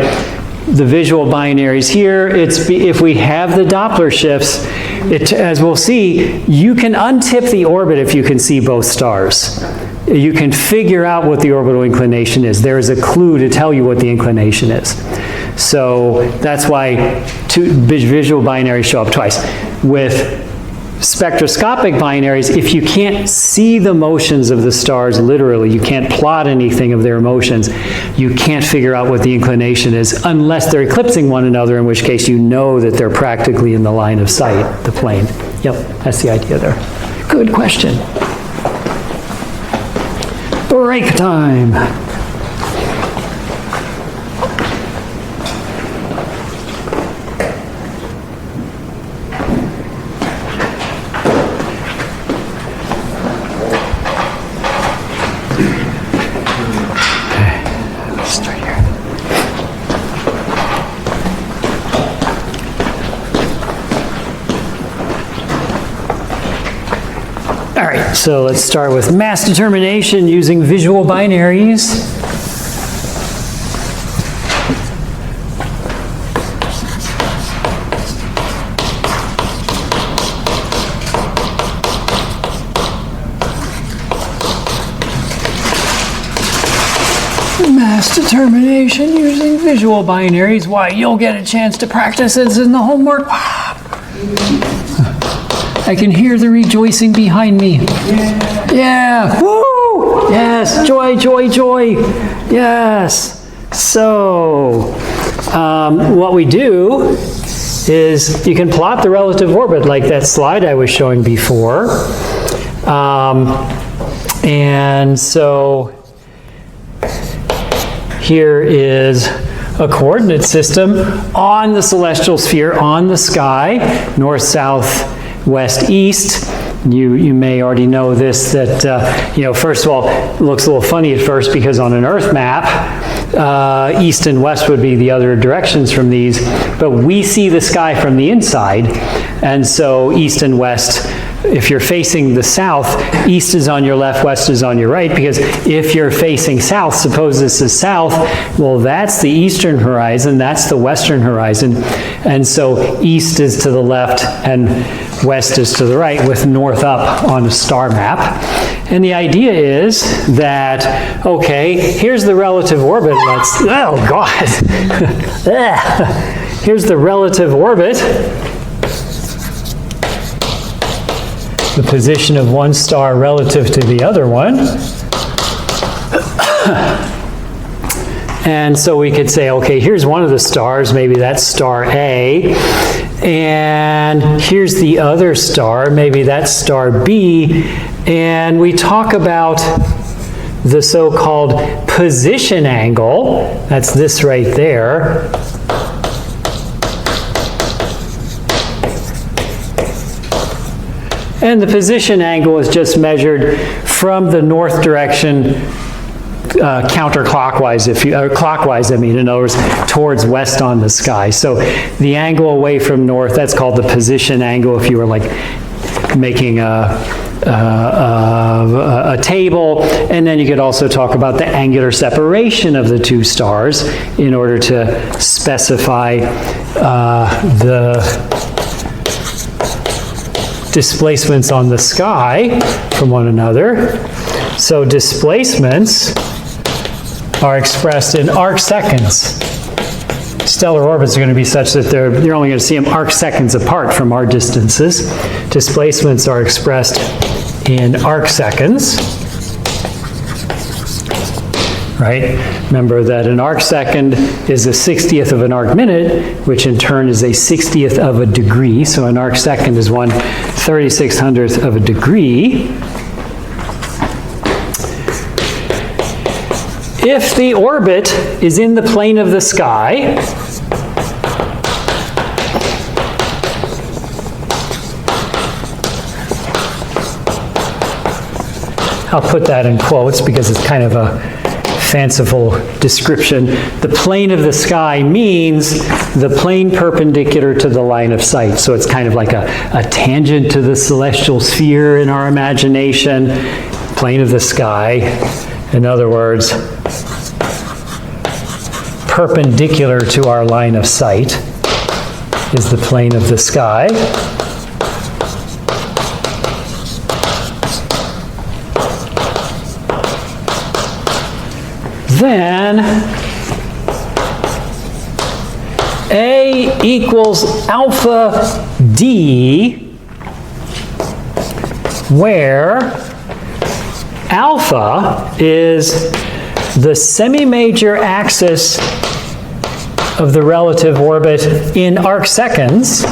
the visual binaries here, if we have the Doppler shifts, as we'll see, you can untip the orbit if you can see both stars. You can figure out what the orbital inclination is. There is a clue to tell you what the inclination is. So that's why visual binaries show up twice. With spectroscopic binaries, if you can't see the motions of the stars literally, you can't plot anything of their motions, you can't figure out what the inclination is unless they're eclipsing one another, in which case you know that they're practically in the line of sight, the plane. Yep, that's the idea there. Good question. Break time. All right, so let's start with mass determination using visual binaries. Mass determination using visual binaries. Why, you'll get a chance to practice this in the homework. I can hear the rejoicing behind me. Yeah. Woo! Yes. Joy, joy, joy. Yes. So, what we do is you can plot the relative orbit like that slide I was showing before. And so, here is a coordinate system on the celestial sphere, on the sky, north, south, west, east. You may already know this, that, first of all, it looks a little funny at first because on an Earth map, east and west would be the other directions from these, but we see the sky from the inside, and so east and west, if you're facing the south, east is on your left, west is on your right, because if you're facing south, suppose this is south, well, that's the eastern horizon, that's the western horizon, and so east is to the left and west is to the right, with north up on a star map. And the idea is that, okay, here's the relative orbit. Oh God. Here's the relative orbit. The position of one star relative to the other one. And so we could say, okay, here's one of the stars, maybe that's star A, and here's the other star, maybe that's star B, and we talk about the so-called position angle, that's this right there. And the position angle is just measured from the north direction counterclockwise, clockwise, I mean, in other words, towards west on the sky. So the angle away from north, that's called the position angle if you were like making a table. And then you could also talk about the angular separation of the two stars in order to specify the displacements on the sky from one another. So displacements are expressed in arc seconds. Stellar orbits are going to be such that you're only going to see them arc seconds apart from our distances. Displacements are expressed in arc seconds. right? Remember that an arc second is a 60th of an arc minute, which in turn is a 60th of a degree. So an arc second is 1/3600th of a degree. If the orbit is in the plane of the sky, I'll put that in quotes because it's kind of a fanciful description. The plane of the sky means the plane perpendicular to the line of sight. So it's kind of like a tangent to the celestial sphere in our imagination. Plane of the sky. In other words, perpendicular to our line of sight is the plane of the sky. Then A equals alpha D, where alpha is the semi-major axis of the relative orbit in arc seconds.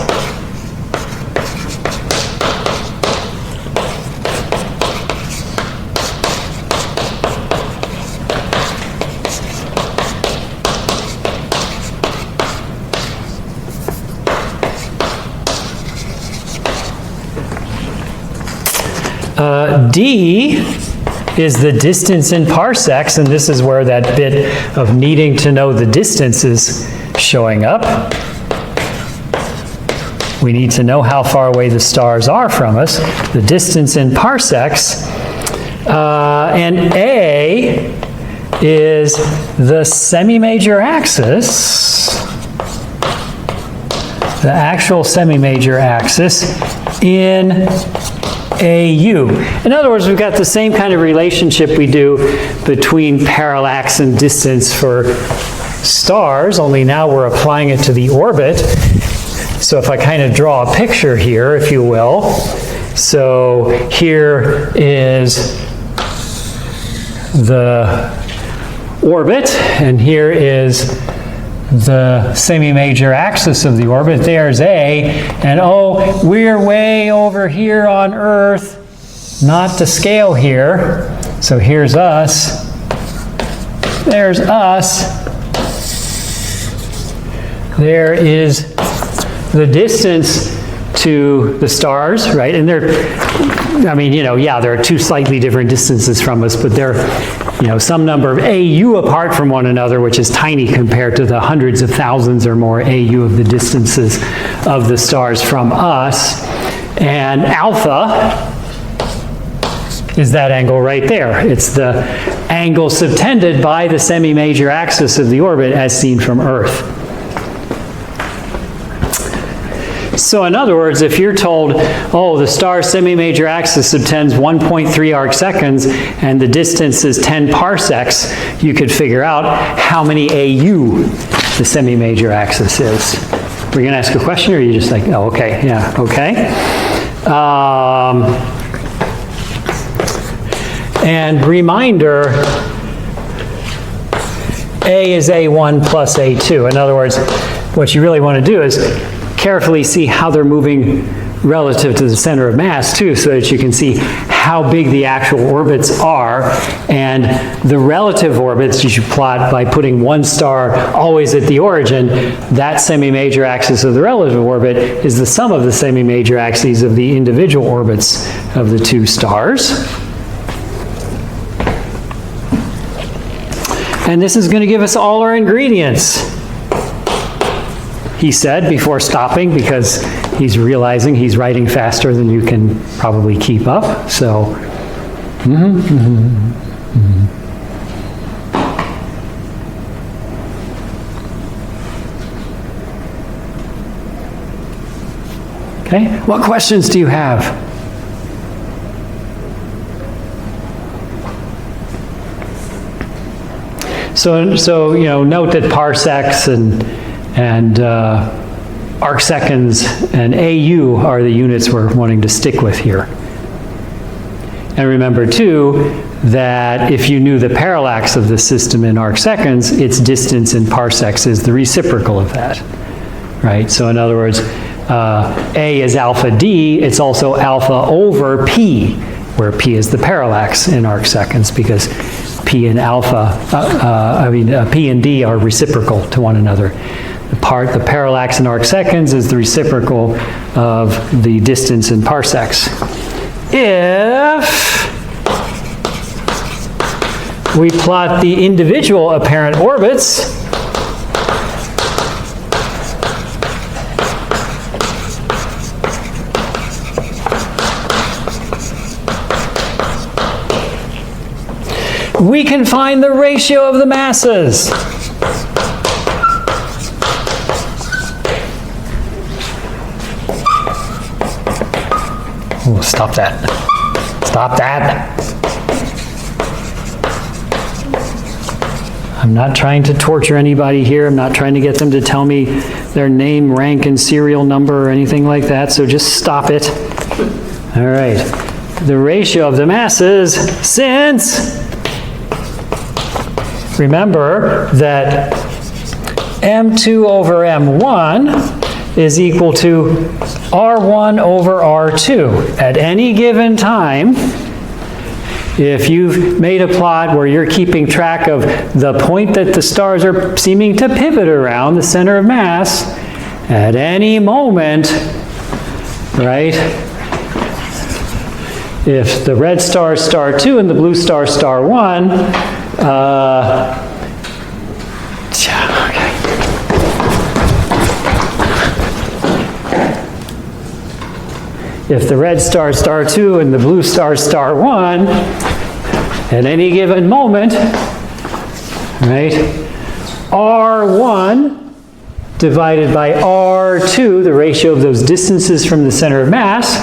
D is the distance in parsecs, and this is where that bit of needing to know the distance is showing up. We need to know how far away the stars are from us, the distance in parsecs. And A is the semi-major axis, the actual semi-major axis in AU. In other words, we've got the same kind of relationship we do between parallax and distance for stars, only now we're applying it to the orbit. So if I kind of draw a picture here, if you will. So here is the orbit, and here is the semi-major axis of the orbit. There's A, and oh, we're way over here on Earth, not to scale here. So here's us. There's us. There is the distance to the stars, right? And they're, I mean, yeah, there are two slightly different distances from us, but they're, some number of AU apart from one another, which is tiny compared to the hundreds of thousands or more AU of the distances of the stars from us. And alpha is that angle right there. It's the angle subtended by the semi-major axis of the orbit as seen from Earth. So in other words, if you're told, oh, the star's semi-major axis subtends 1.3 arc seconds and the distance is 10 parsecs, you could figure out how many AU the semi-major axis is. Were you going to ask a question, or are you just like, oh, okay, yeah, okay. And reminder, A is A1 plus A2. In other words, what you really want to do is carefully see how they're moving relative to the center of mass too, so that you can see how big the actual orbits are. And the relative orbits you should plot by putting one star always at the origin. That semi-major axis of the relative orbit is the sum of the semi-major axes of the individual orbits of the two stars. And this is going to give us all our ingredients, he said before stopping, because he's realizing he's writing faster than you can probably keep up. So, Okay, what questions do you have? So note that parsecs and arc seconds and AU are the units we're wanting to stick with here. And remember too, that if you knew the parallax of the system in arc seconds, its distance in parsecs is the reciprocal of that, right? So in other words, A is alpha d, it's also alpha over p, where p is the parallax in arc seconds, because p and alpha, p and d are reciprocal to one another. The parallax in arc seconds is the reciprocal of the distance in parsecs. If we plot the individual apparent orbits, we can find the ratio of the masses. Oh, stop that. Stop that. I'm not trying to torture anybody here. I'm not trying to get them to tell me their name, rank, and serial number or anything like that, so just stop it. All right. The ratio of the masses, since remember that M2 over M1 is equal to R1 over R2. At any given time, if you've made a plot where you're keeping track of the point that the stars are seeming to pivot around, the center of mass, at any moment, right? If the red star is star 2 and the blue star is star 1, if the red star is star 2 and the blue star is star 1, at any given moment, right, R1 divided by R2, the ratio of those distances from the center of mass,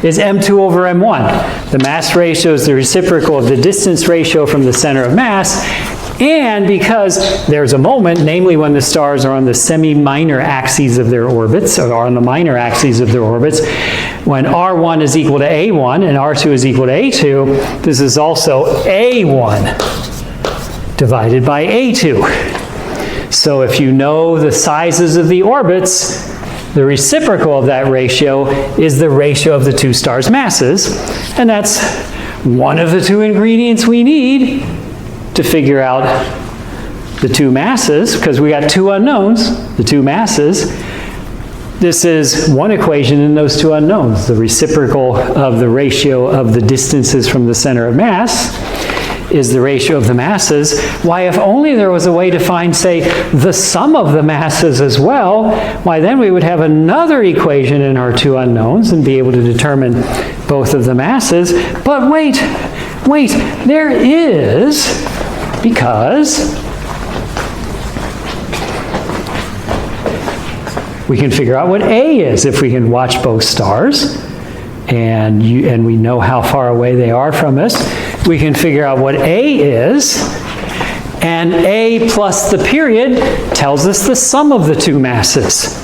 is M2 over M1. The mass ratio is the reciprocal of the distance ratio from the center of mass, and because there's a moment, namely when the stars are on the semi-minor axes of their orbits, or on the minor axes of their orbits, when R1 is equal to A1 and R2 is equal to A2, this is also A1 divided by A2. So if you know the sizes of the orbits, the reciprocal of that ratio is the ratio of the two stars' masses, and that's one of the two ingredients we need to figure out the two masses, because we got two unknowns, the two masses. This is one equation in those two unknowns, the reciprocal of the ratio of the distances from the center of mass is the ratio of the masses. Why, if only there was a way to find, say, the sum of the masses as well, why then we would have another equation in our two unknowns and be able to determine both of the masses. But wait, there is, because we can figure out what A is if we can watch both stars, and we know how far away they are from us. We can figure out what A is, and A plus the period tells us the sum of the two masses.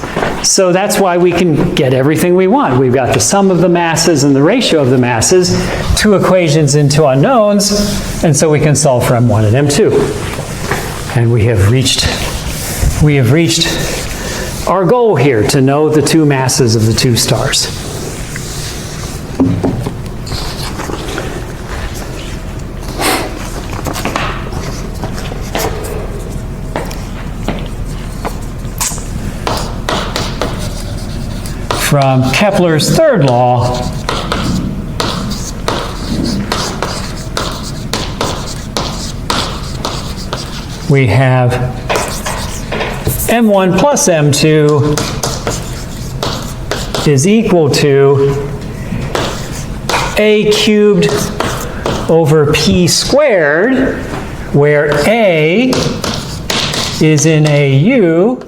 So that's why we can get everything we want. We've got the sum of the masses and the ratio of the masses, two equations into unknowns, and so we can solve for M1 and M2. And we have reached our goal here, to know the two masses of the two stars. From Kepler's third law, we have M1 plus M2 is equal to A cubed over P squared, where A is in AU,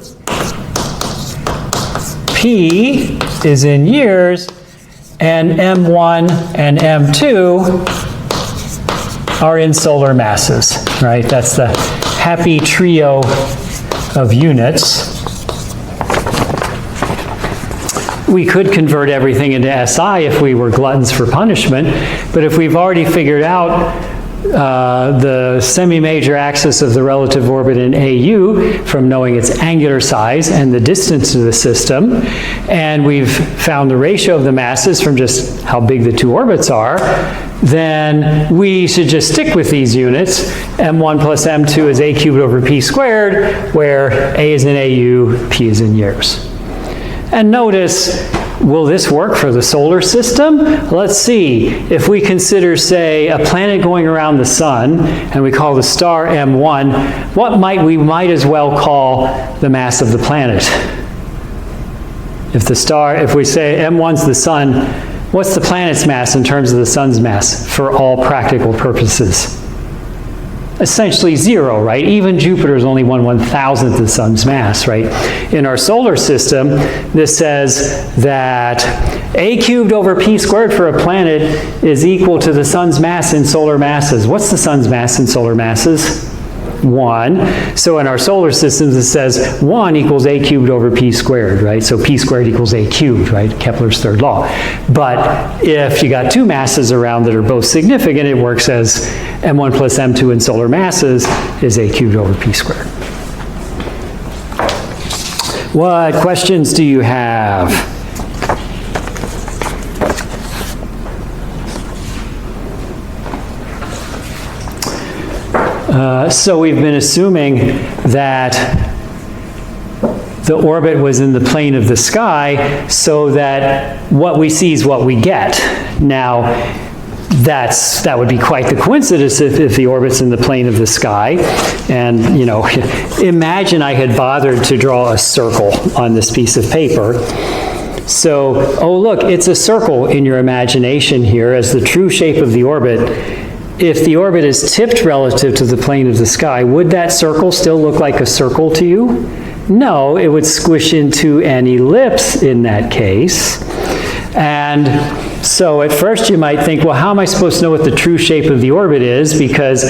P is in years, and M1 and M2 are in solar masses, right? That's the happy trio of units. We could convert everything into SI if we were gluttons for punishment, but if we've already figured out the semi-major axis of the relative orbit in AU from knowing its angular size and the distance to the system, and we've found the ratio of the masses from just how big the two orbits are, then we should just stick with these units. m1 plus m2 is a cubed over p squared, where a is in AU, p is in years. And notice, will this work for the solar system? Let's see. If we consider, say, a planet going around the sun, and we call the star M1, what we might as well call the mass of the planet? If we say M1's the sun, what's the planet's mass in terms of the sun's mass for all practical purposes? Essentially 0, right? Even Jupiter is only 1/1000th the sun's mass, right? In our solar system, this says that a cubed over p squared for a planet is equal to the sun's mass in solar masses. What's the sun's mass in solar masses? 1. So in our solar systems, it says 1 equals a cubed over p squared, right? So p squared equals a cubed, right? Kepler's third law. But if you got two masses around that are both significant, it works as m1 plus m2 in solar masses is a cubed over p squared. What questions do you have? So we've been assuming that the orbit was in the plane of the sky, so that what we see is what we get. Now, that would be quite the coincidence if the orbit's in the plane of the sky. And, you know, imagine I had bothered to draw a circle on this piece of paper. So, oh look, it's a circle in your imagination here as the true shape of the orbit. If the orbit is tipped relative to the plane of the sky, would that circle still look like a circle to you? No, it would squish into an ellipse in that case. And so at first you might think, well, how am I supposed to know what the true shape of the orbit is? Because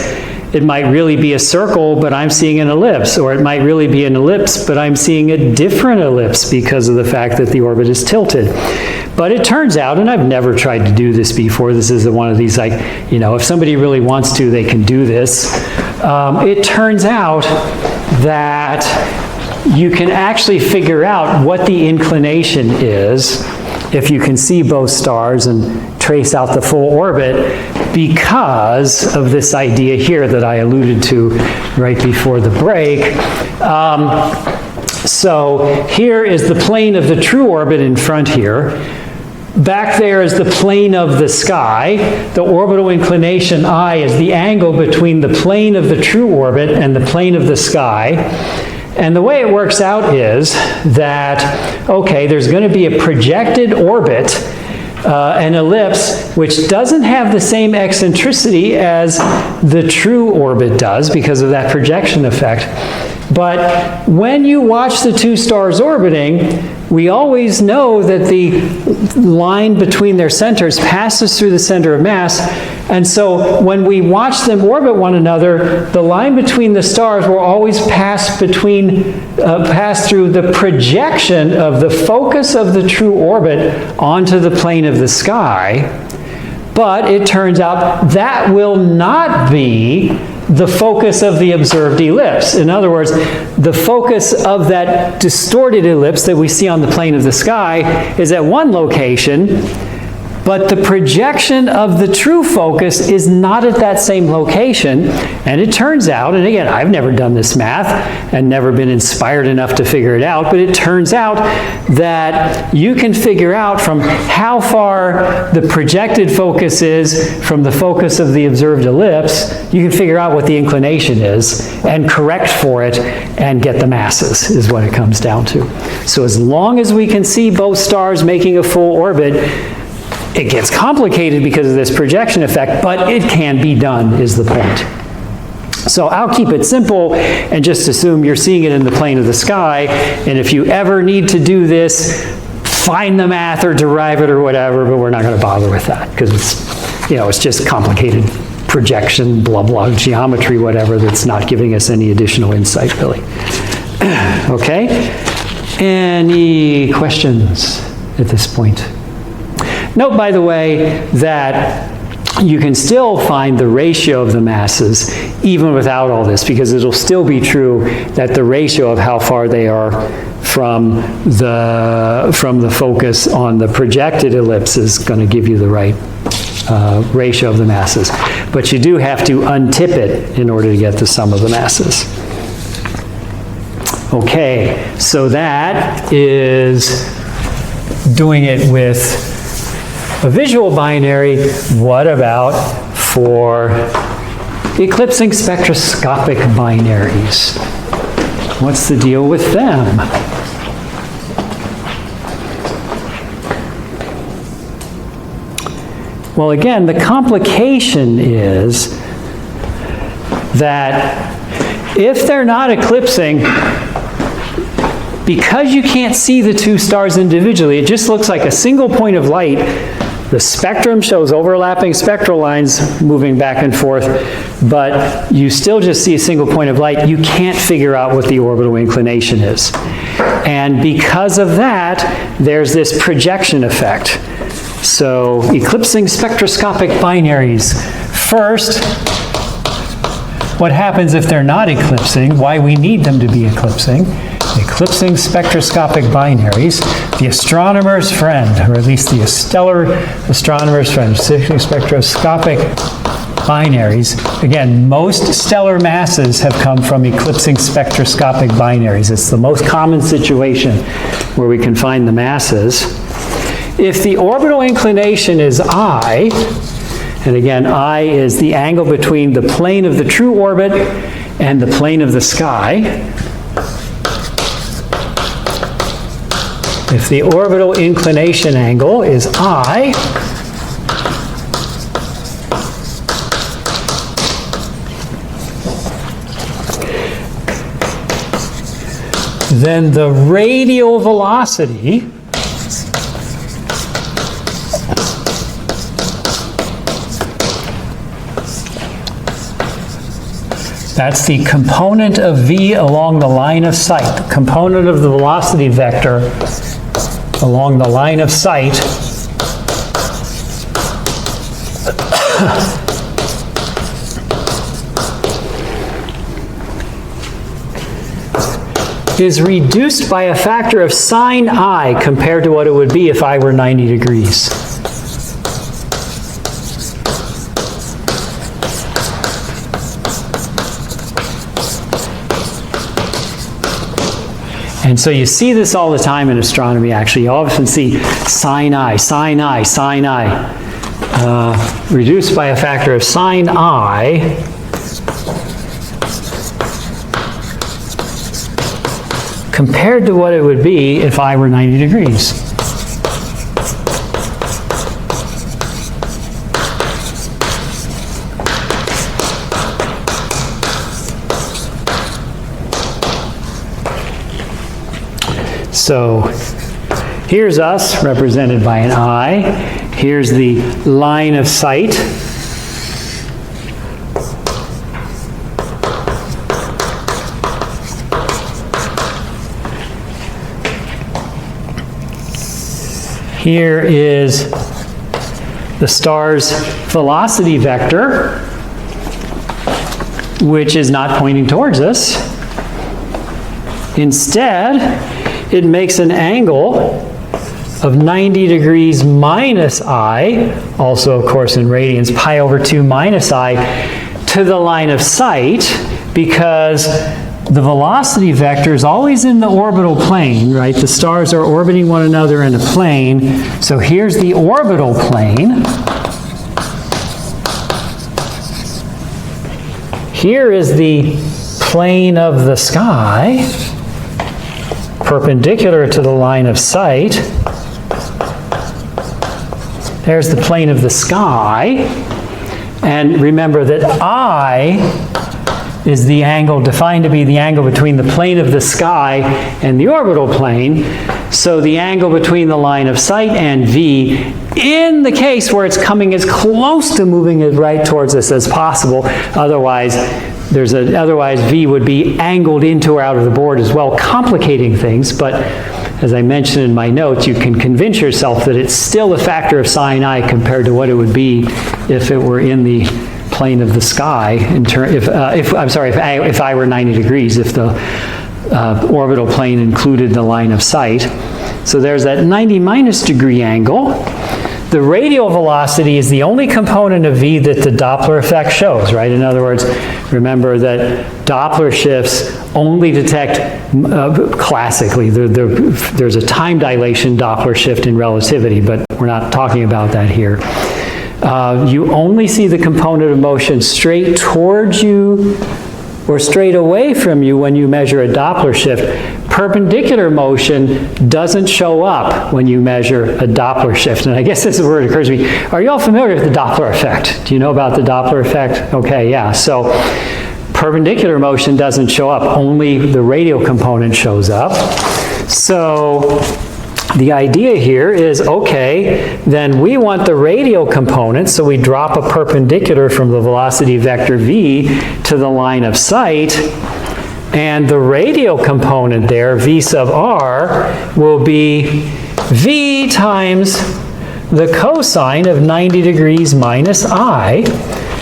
it might really be a circle, but I'm seeing an ellipse. Or it might really be an ellipse, but I'm seeing a different ellipse because of the fact that the orbit is tilted. But it turns out, and I've never tried to do this before, this is one of these, like, you know, if somebody really wants to, they can do this. It turns out that you can actually figure out what the inclination is if you can see both stars and trace out the full orbit because of this idea here that I alluded to right before the break. So here is the plane of the true orbit in front here. Back there is the plane of the sky. The orbital inclination I is the angle between the plane of the true orbit and the plane of the sky. And the way it works out is that, okay, there's going to be a projected orbit, an ellipse, which doesn't have the same eccentricity as the true orbit does because of that projection effect. But when you watch the two stars orbiting, we always know that the line between their centers passes through the center of mass. And so when we watch them orbit one another, the line between the stars will always pass through the projection of the focus of the true orbit onto the plane of the sky. But it turns out that will not be the focus of the observed ellipse. In other words, the focus of that distorted ellipse that we see on the plane of the sky is at one location, but the projection of the true focus is not at that same location. And it turns out, and again, I've never done this math and never been inspired enough to figure it out, but it turns out that you can figure out from how far the projected focus is from the focus of the observed ellipse, you can figure out what the inclination is and correct for it and get the masses, is what it comes down to. So as long as we can see both stars making a full orbit, it gets complicated because of this projection effect, but it can be done, is the point. So I'll keep it simple and just assume you're seeing it in the plane of the sky, and if you ever need to do this, find the math or derive it or whatever, but we're not going to bother with that because it's, you know, it's just complicated projection, blah, blah, geometry, whatever, that's not giving us any additional insight, really. Okay? Any questions at this point? Note, by the way, that you can still find the ratio of the masses even without all this, because it'll still be true that the ratio of how far they are from the focus on the projected ellipse is going to give you the right ratio of the masses. But you do have to untip it in order to get the sum of the masses. Okay, so that is doing it with a visual binary. What about for eclipsing spectroscopic binaries? What's the deal with them? Well, again, the complication is that if they're not eclipsing, because you can't see the two stars individually, it just looks like a single point of light. The spectrum shows overlapping spectral lines moving back and forth, but you still just see a single point of light. You can't figure out what the orbital inclination is. And because of that, there's this projection effect. So, eclipsing spectroscopic binaries. First, what happens if they're not eclipsing? Why we need them to be eclipsing. Eclipsing spectroscopic binaries, the astronomer's friend, or at least the stellar astronomer's friend, spectroscopic binaries. Again, most stellar masses have come from eclipsing spectroscopic binaries. It's the most common situation where we can find the masses. If the orbital inclination is I, and again, I is the angle between the plane of the true orbit and the plane of the sky. If the orbital inclination angle is I, then the radial velocity that's the component of v along the line of sight, the component of the velocity vector along the line of sight is reduced by a factor of sine I compared to what it would be if I were 90 degrees. And so you see this all the time in astronomy, actually. You often see sine I, sine I, sine I. Reduced by a factor of sine I compared to what it would be if I were 90 degrees. So here's us, represented by an eye. Here's the line of sight. Here is the star's velocity vector, which is not pointing towards us. Instead, it makes an angle of 90 degrees minus I, also of course in radians, pi over 2 minus I, to the line of sight, because the velocity vector is always in the orbital plane, right? The stars are orbiting one another in a plane. So here's the orbital plane. Here is the plane of the sky, perpendicular to the line of sight. There's the plane of the sky. And remember that I is the angle defined to be the angle between the plane of the sky and the orbital plane. So the angle between the line of sight and V, in the case where it's coming as close to moving it right towards us as possible, otherwise V would be angled into or out of the board as well, complicating things. But as I mentioned in my notes, you can convince yourself that it's still a factor of sine I compared to what it would be if it were in the plane of the sky. If I were 90 degrees, if the orbital plane included the line of sight. So there's that 90 minus degree angle. The radial velocity is the only component of v that the Doppler effect shows, right? In other words, remember that Doppler shifts only detect, classically, there's a time dilation Doppler shift in relativity, but we're not talking about that here. You only see the component of motion straight towards you or straight away from you when you measure a Doppler shift. Perpendicular motion doesn't show up when you measure a Doppler shift. And I guess this is where it occurs to me. Are you all familiar with the Doppler effect? Do you know about the Doppler effect? Okay, yeah. So perpendicular motion doesn't show up. Only the radial component shows up. So the idea here is, okay, then we want the radial component, so we drop a perpendicular from the velocity vector v to the line of sight. And the radial component there, v sub r, will be v times the cosine of 90 degrees minus I,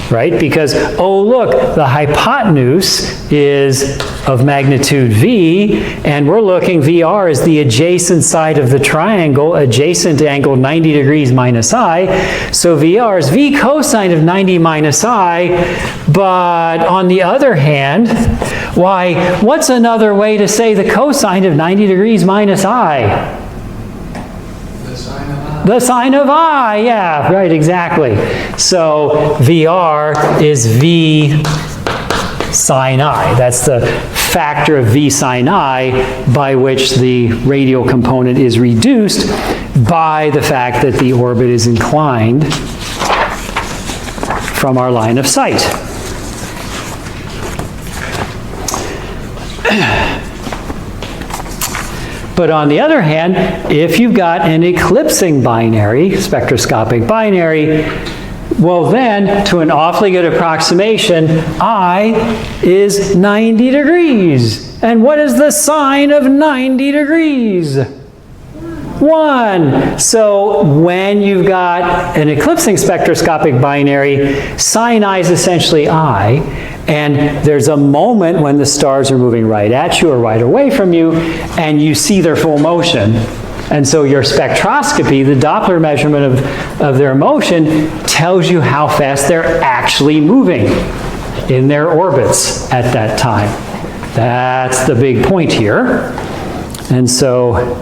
right? Because, oh look, the hypotenuse is of magnitude v, and we're looking, VR is the adjacent side of the triangle, adjacent to angle 90 degrees minus I, so VR is v cosine of 90 minus I, but on the other hand, why, what's another way to say the cosine of 90 degrees minus I? The sine of I, yeah, right, exactly. So VR is v sine I. That's the factor of v sine I by which the radial component is reduced by the fact that the orbit is inclined from our line of sight. But on the other hand, if you've got an eclipsing binary, spectroscopic binary, well then, to an awfully good approximation, I is 90 degrees. And what is the sine of 90 degrees? 1. So when you've got an eclipsing spectroscopic binary, sine I is essentially I. And there's a moment when the stars are moving right at you or right away from you, and you see their full motion. And so your spectroscopy, the Doppler measurement of their motion, tells you how fast they're actually moving in their orbits at that time. That's the big point here. And so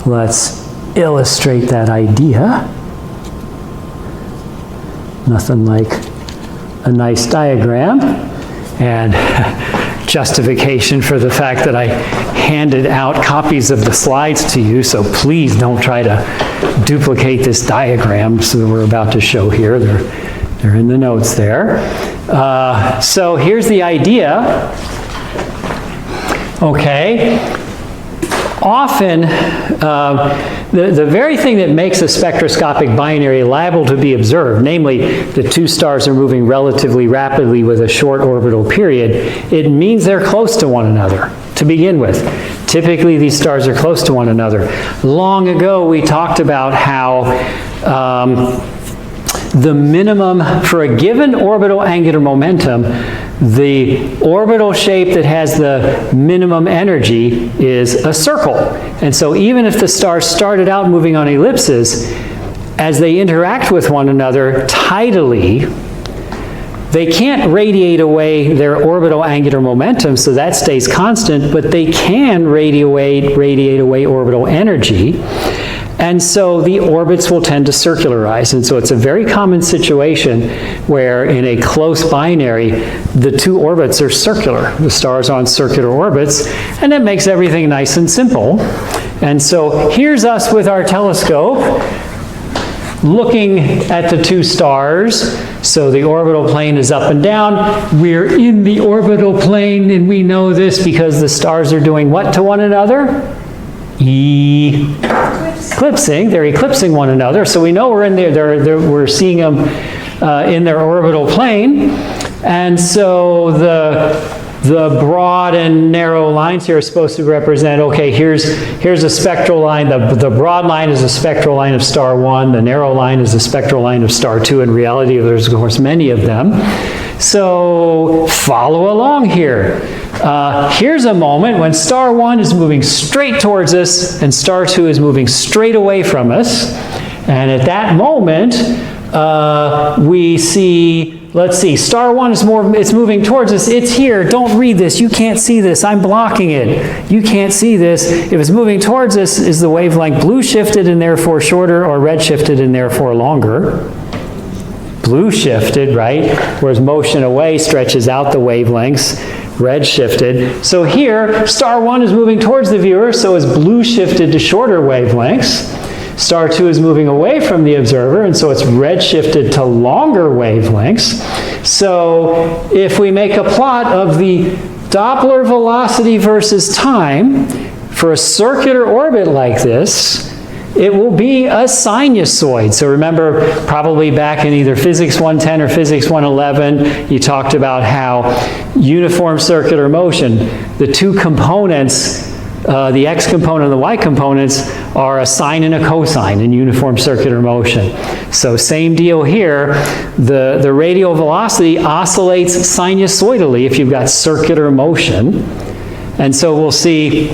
let's illustrate that idea. Nothing like a nice diagram. And justification for the fact that I handed out copies of the slides to you, so please don't try to duplicate this diagram that we're about to show here. They're in the notes there. So here's the idea. Okay. Often, the very thing that makes a spectroscopic binary liable to be observed, namely the two stars are moving relatively rapidly with a short orbital period, it means they're close to one another to begin with. Typically, these stars are close to one another. Long ago, we talked about how the minimum for a given orbital angular momentum, the orbital shape that has the minimum energy is a circle. And so even if the stars started out moving on ellipses, as they interact with one another tidally, they can't radiate away their orbital angular momentum, so that stays constant, but they can radiate away orbital energy. And so the orbits will tend to circularize. And so it's a very common situation where in a close binary, the two orbits are circular. The stars are on circular orbits, and that makes everything nice and simple. And so here's us with our telescope looking at the two stars. So the orbital plane is up and down. We're in the orbital plane, and we know this because the stars are doing what to one another? Eclipsing. They're eclipsing one another. So we know we're in there. We're seeing them in their orbital plane. And so the The broad and narrow lines here are supposed to represent, okay, here's a spectral line. The broad line is a spectral line of star 1. The narrow line is a spectral line of star 2. In reality, there's, of course, many of them. So follow along here. Here's a moment when star 1 is moving straight towards us and star 2 is moving straight away from us. And at that moment, we see, let's see, star 1 is it's moving towards us. It's here. Don't read this. You can't see this. I'm blocking it. You can't see this. If it's moving towards us, is the wavelength blue shifted and therefore shorter, or red shifted and therefore longer? Blue shifted, right? Whereas motion away stretches out the wavelengths. Red shifted. So here, star 1 is moving towards the viewer, so is blue shifted to shorter wavelengths. Star 2 is moving away from the observer, and so it's red shifted to longer wavelengths. So if we make a plot of the Doppler velocity versus time for a circular orbit like this, it will be a sinusoid. So remember, probably back in either Physics 110 or Physics 111, you talked about how uniform circular motion, the two components, the x component and the y components, are a sine and a cosine in uniform circular motion. So same deal here. The radial velocity oscillates sinusoidally if you've got circular motion. And so we'll see,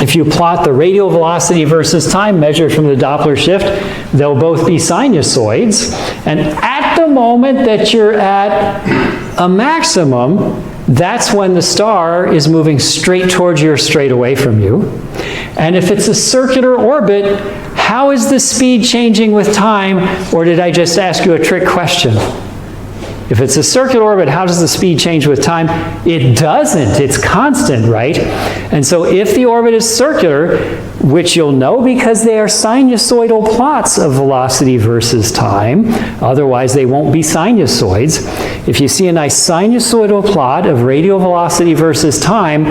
if you plot the radial velocity versus time measured from the Doppler shift, they'll both be sinusoids. And at the moment that you're at a maximum, that's when the star is moving straight towards you or straight away from you. And if it's a circular orbit, how is the speed changing with time? Or did I just ask you a trick question? If it's a circular orbit, how does the speed change with time? It doesn't. It's constant, right? And so if the orbit is circular, which you'll know because they are sinusoidal plots of velocity versus time, otherwise they won't be sinusoids. If you see a nice sinusoidal plot of radial velocity versus time,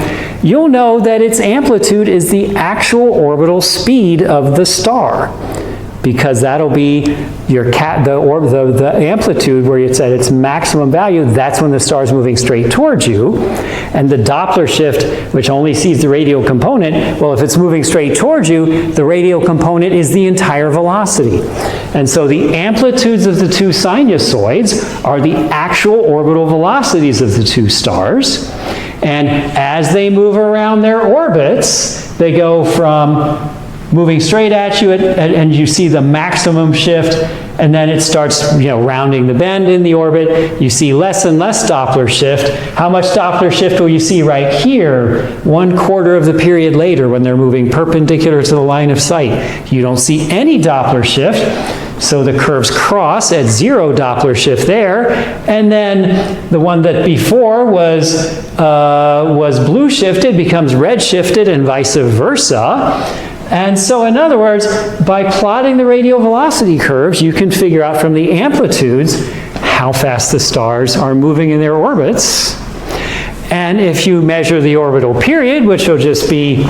you'll know that its amplitude is the actual orbital speed of the star, because that'll be your the amplitude where it's at its maximum value. That's when the star is moving straight towards you. And the Doppler shift, which only sees the radial component, well, if it's moving straight towards you, the radial component is the entire velocity. And so the amplitudes of the two sinusoids are the actual orbital velocities of the two stars. And as they move around their orbits, they go from moving straight at you, and you see the maximum shift, and then it starts, rounding the bend in the orbit. You see less and less Doppler shift. How much Doppler shift will you see right here, 1/4 of the period later, when they're moving perpendicular to the line of sight? You don't see any Doppler shift, so the curves cross at 0 Doppler shift there, and then the one that before was blue shifted becomes red shifted, and vice versa. And so, in other words, by plotting the radial velocity curves, you can figure out from the amplitudes how fast the stars are moving in their orbits. And if you measure the orbital period, which will just be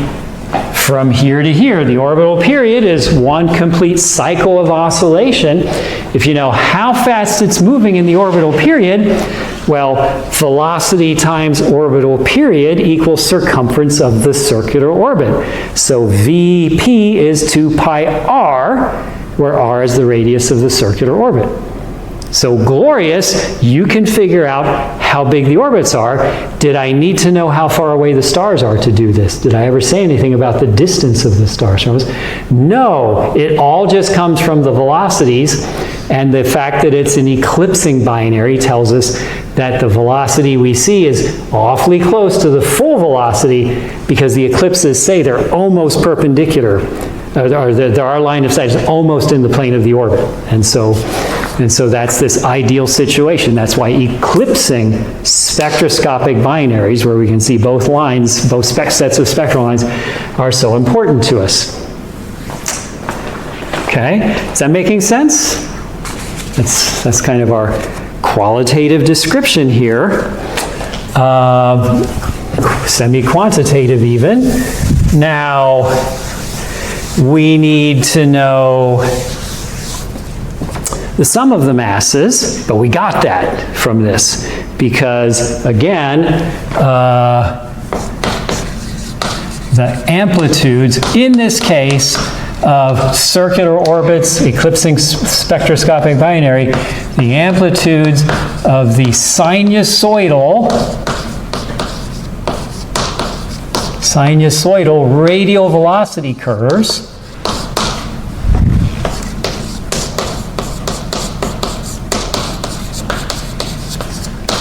from here to here, the orbital period is one complete cycle of oscillation. If you know how fast it's moving in the orbital period, well, velocity times orbital period equals circumference of the circular orbit. So Vp is 2 pi r, where r is the radius of the circular orbit. So glorious, you can figure out how big the orbits are. Did I need to know how far away the stars are to do this? Did I ever say anything about the distance of the stars from us? No, it all just comes from the velocities, and the fact that it's an eclipsing binary tells us that the velocity we see is awfully close to the full velocity, because the eclipses say they're almost perpendicular, or our line of sight is almost in the plane of the orbit. And so that's this ideal situation. That's why eclipsing spectroscopic binaries, where we can see both lines, both sets of spectral lines, are so important to us. Okay, is that making sense? That's kind of our qualitative description here, semi-quantitative even. Now, we need to know the sum of the masses, but we got that from this because, again, the amplitudes, in this case, of circular orbits, eclipsing spectroscopic binary, the amplitudes of the sinusoidal radial velocity curves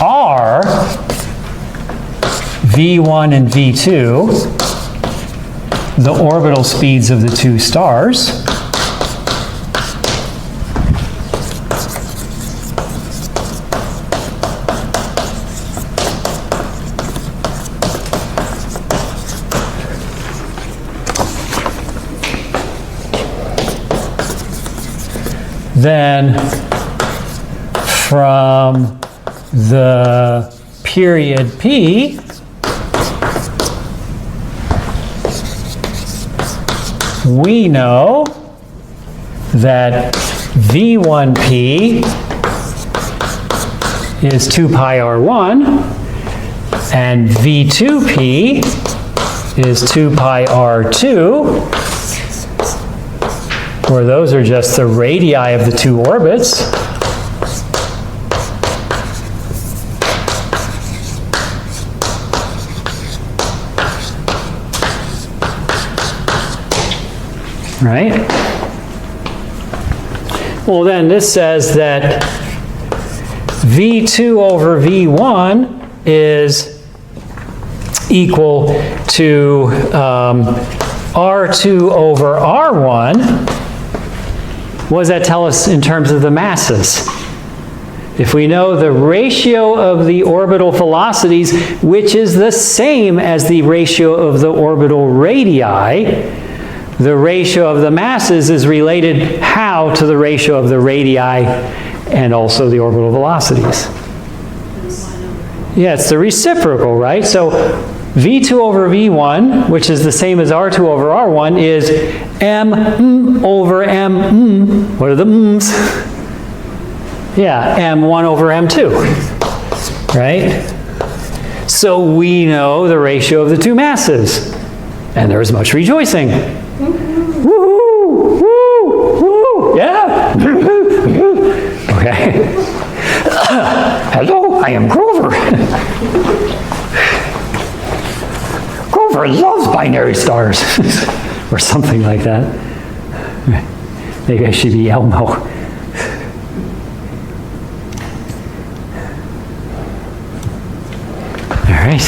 are V1 and V2, the orbital speeds of the two stars. Then from the period P, we know that V1P is 2 pi R1 and V2P is 2 pi R2, where those are just the radii of the two orbits. Right? Well, then this says that V2 over V1 is equal to R2 over R1. What does that tell us in terms of the masses? If we know the ratio of the orbital velocities, which is the same as the ratio of the orbital radii, the ratio of the masses is related how to the ratio of the radii and also the orbital velocities? Yeah, it's the reciprocal, right? So V2 over V1, which is the same as R2 over R1, is M over M. What are the m's? Yeah, M1 over M2, right? So we know the ratio of the two masses, and there is much rejoicing. Woohoo! Woo! Woo! Yeah! Okay. Hello, I am Grover. Grover loves binary stars. Or something like that. Maybe I should be Elmo. All right.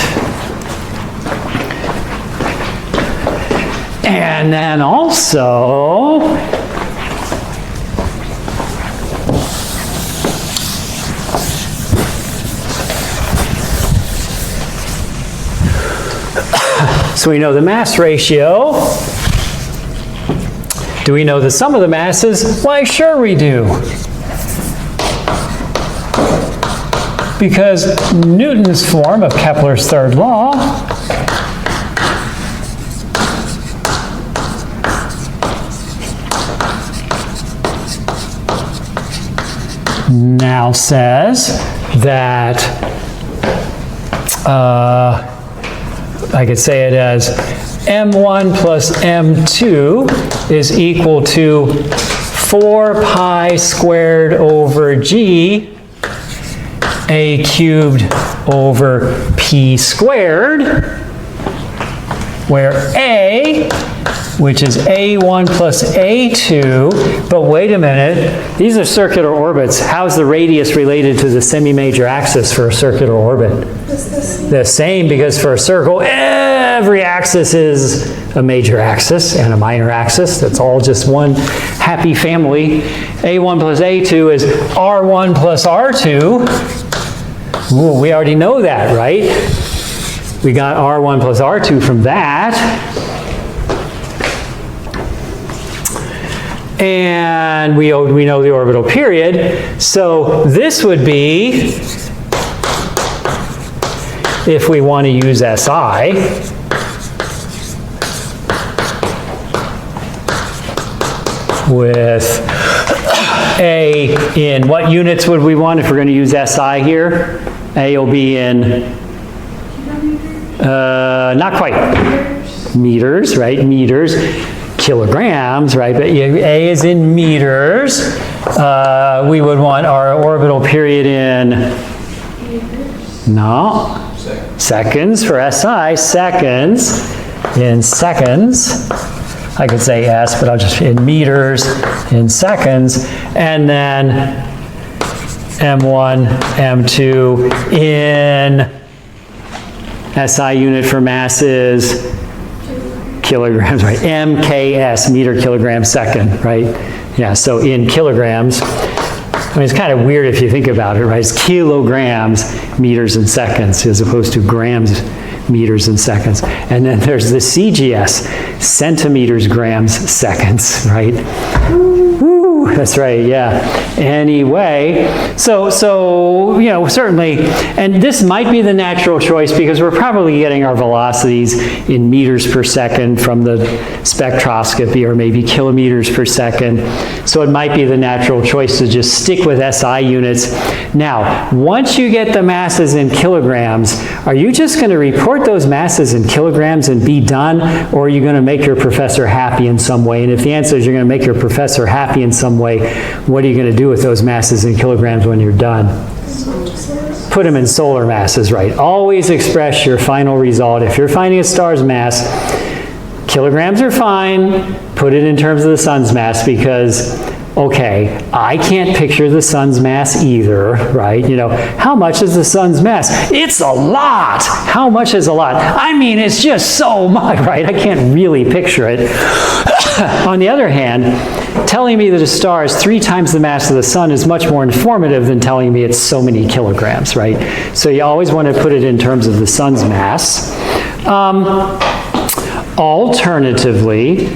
And then also, so we know the mass ratio. Do we know the sum of the masses? Why, sure we do. Because Newton's form of Kepler's third law now says that I could say it as M1 plus M2 is equal to 4 pi squared over G A cubed over P squared, where A, which is A1 plus A2, but wait a minute, these are circular orbits. How's the radius related to the semi-major axis for a circular orbit? The same, because for a circle, every axis is a major axis and a minor axis. That's all just one happy family. A1 plus A2 is R1 plus R2. Ooh, we already know that, right? We got R1 plus R2 from that. And we know the orbital period. So this would be, if we want to use SI, with A in what units would we want if we're going to use SI here? A will be in, not quite, meters, right? Meters, kilograms, right? But A is in meters. We would want our orbital period in, no, seconds for SI, seconds, in seconds. I could say S, but I'll just, in meters, in seconds, and then M1, M2 in SI unit for mass is kilograms, right? MKS, meter, kilogram, second, right? Yeah, so in kilograms. I mean, it's kind of weird if you think about it, right? It's kilograms, meters, and seconds, as opposed to grams, meters, and seconds. And then there's the CGS, centimeters, grams, seconds, right? Woo, that's right, yeah. Anyway, so you know, certainly, and this might be the natural choice because we're probably getting our velocities in meters per second from the spectroscopy, or maybe kilometers per second. So it might be the natural choice to just stick with SI units. Now, once you get the masses in kilograms, are you just going to report those masses in kilograms and be done, or are you going to make your professor happy in some way? And if the answer is you're going to make your professor happy in some way, what are you going to do with those masses in kilograms when you're done? Put them in solar masses, right? Always express your final result. If you're finding a star's mass, kilograms are fine. Put it in terms of the sun's mass because, okay, I can't picture the sun's mass either, right? You know, how much is the sun's mass? It's a lot. How much is a lot? I mean, it's just so much, right? I can't really picture it. On the other hand, telling me that a star is 3 times the mass of the sun is much more informative than telling me it's so many kilograms, right? So you always want to put it in terms of the sun's mass. Alternatively,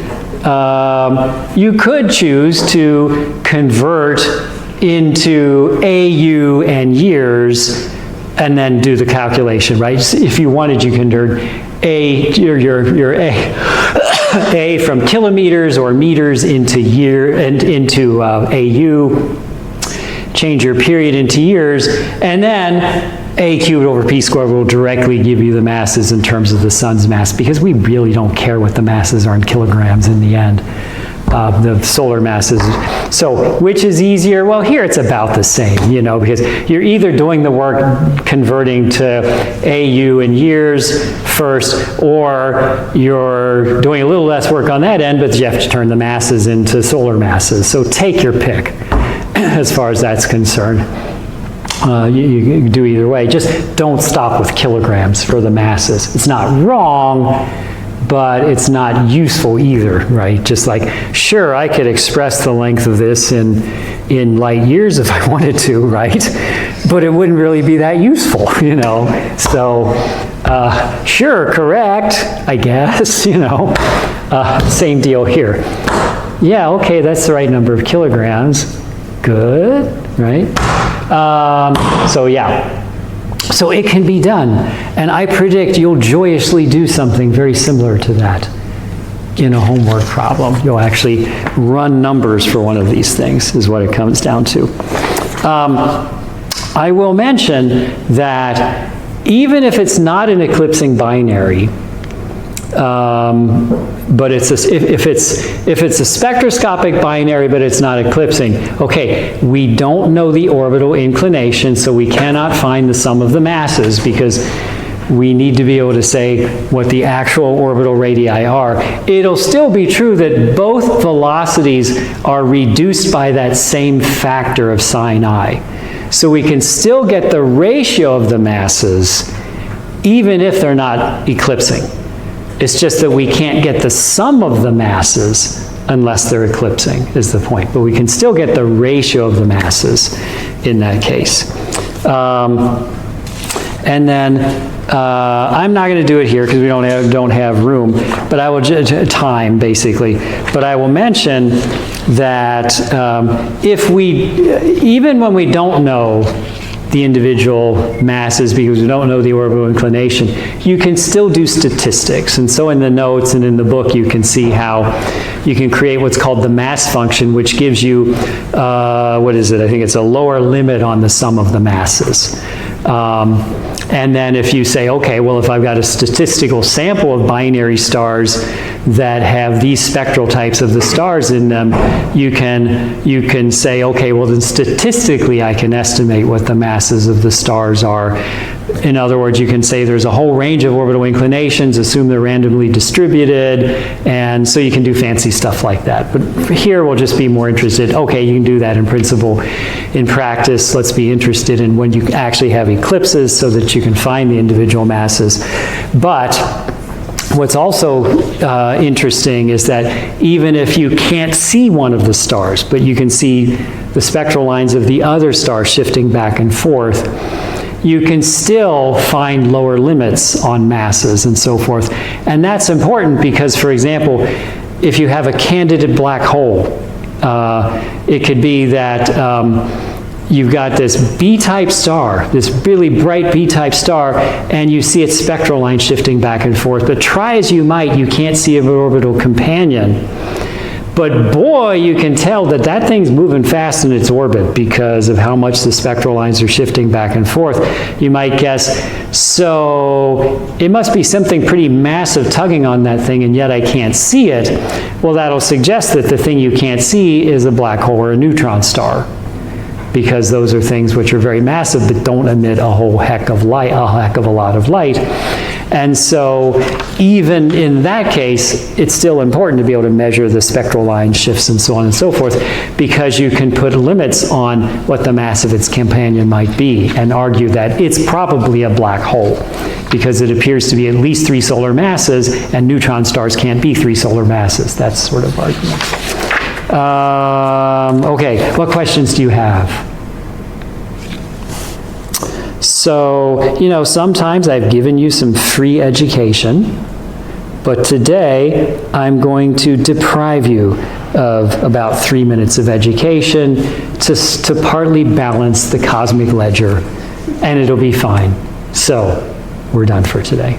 you could choose to convert into AU and years and then do the calculation, right? If you wanted, you can turn your A from kilometers or meters into year and into AU, change your period into years, and then A cubed over P squared will directly give you the masses in terms of the sun's mass, because we really don't care what the masses are in kilograms in the end. The solar masses. So which is easier? Well, here it's about the same, you know, because you're either doing the work converting to AU in years first, or you're doing a little less work on that end, but you have to turn the masses into solar masses. So take your pick as far as that's concerned. You can do either way. Just don't stop with kilograms for the masses. It's not wrong, but it's not useful either, right? Just like, sure, I could express the length of this in light years if I wanted to, right? But it wouldn't really be that useful, you know? So, sure, correct, I guess, you know? Same deal here. Yeah, okay, that's the right number of kilograms. Good, right? So yeah. So it can be done, and I predict you'll joyously do something very similar to that in a homework problem. You'll actually run numbers for one of these things, is what it comes down to. I will mention that even if it's not an eclipsing binary, but if it's a spectroscopic binary but it's not eclipsing, okay, we don't know the orbital inclination, so we cannot find the sum of the masses because we need to be able to say what the actual orbital radii are. It'll still be true that both velocities are reduced by that same factor of sine I. So we can still get the ratio of the masses even if they're not eclipsing. It's just that we can't get the sum of the masses unless they're eclipsing, is the point. But we can still get the ratio of the masses in that case. And then I'm not going to do it here because we don't have room, but I will time basically. But I will mention that if we, even when we don't know the individual masses because we don't know the orbital inclination, you can still do statistics. And so in the notes and in the book, you can see how you can create what's called the mass function, which gives you, what is it? I think it's a lower limit on the sum of the masses. And then if you say, okay, well, if I've got a statistical sample of binary stars that have these spectral types of the stars in them, you can say, okay, well, then statistically I can estimate what the masses of the stars are. In other words, you can say there's a whole range of orbital inclinations, assume they're randomly distributed, and so you can do fancy stuff like that. But here we'll just be more interested, okay, you can do that in principle. In practice, let's be interested in when you actually have eclipses so that you can find the individual masses. But what's also interesting is that even if you can't see one of the stars, but you can see the spectral lines of the other stars shifting back and forth, you can still find lower limits on masses and so forth. And that's important because, for example, if you have a candidate black hole, it could be that you've got this B-type star, this really bright B-type star, and you see its spectral line shifting back and forth. But try as you might, you can't see an orbital companion. But boy, you can tell that that thing's moving fast in its orbit because of how much the spectral lines are shifting back and forth. You might guess, so it must be something pretty massive tugging on that thing, and yet I can't see it. Well, that'll suggest that the thing you can't see is a black hole or a neutron star, because those are things which are very massive but don't emit a whole heck of light, a heck of a lot of light. And so even in that case, it's still important to be able to measure the spectral line shifts and so on and so forth, because you can put limits on what the mass of its companion might be and argue that it's probably a black hole, because it appears to be at least 3 solar masses, and neutron stars can't be 3 solar masses. That sort of argument. Okay, what questions do you have? So, you know, sometimes I've given you some free education, but today I'm going to deprive you of about 3 minutes of education to partly balance the cosmic ledger, and it'll be fine. So, we're done for today.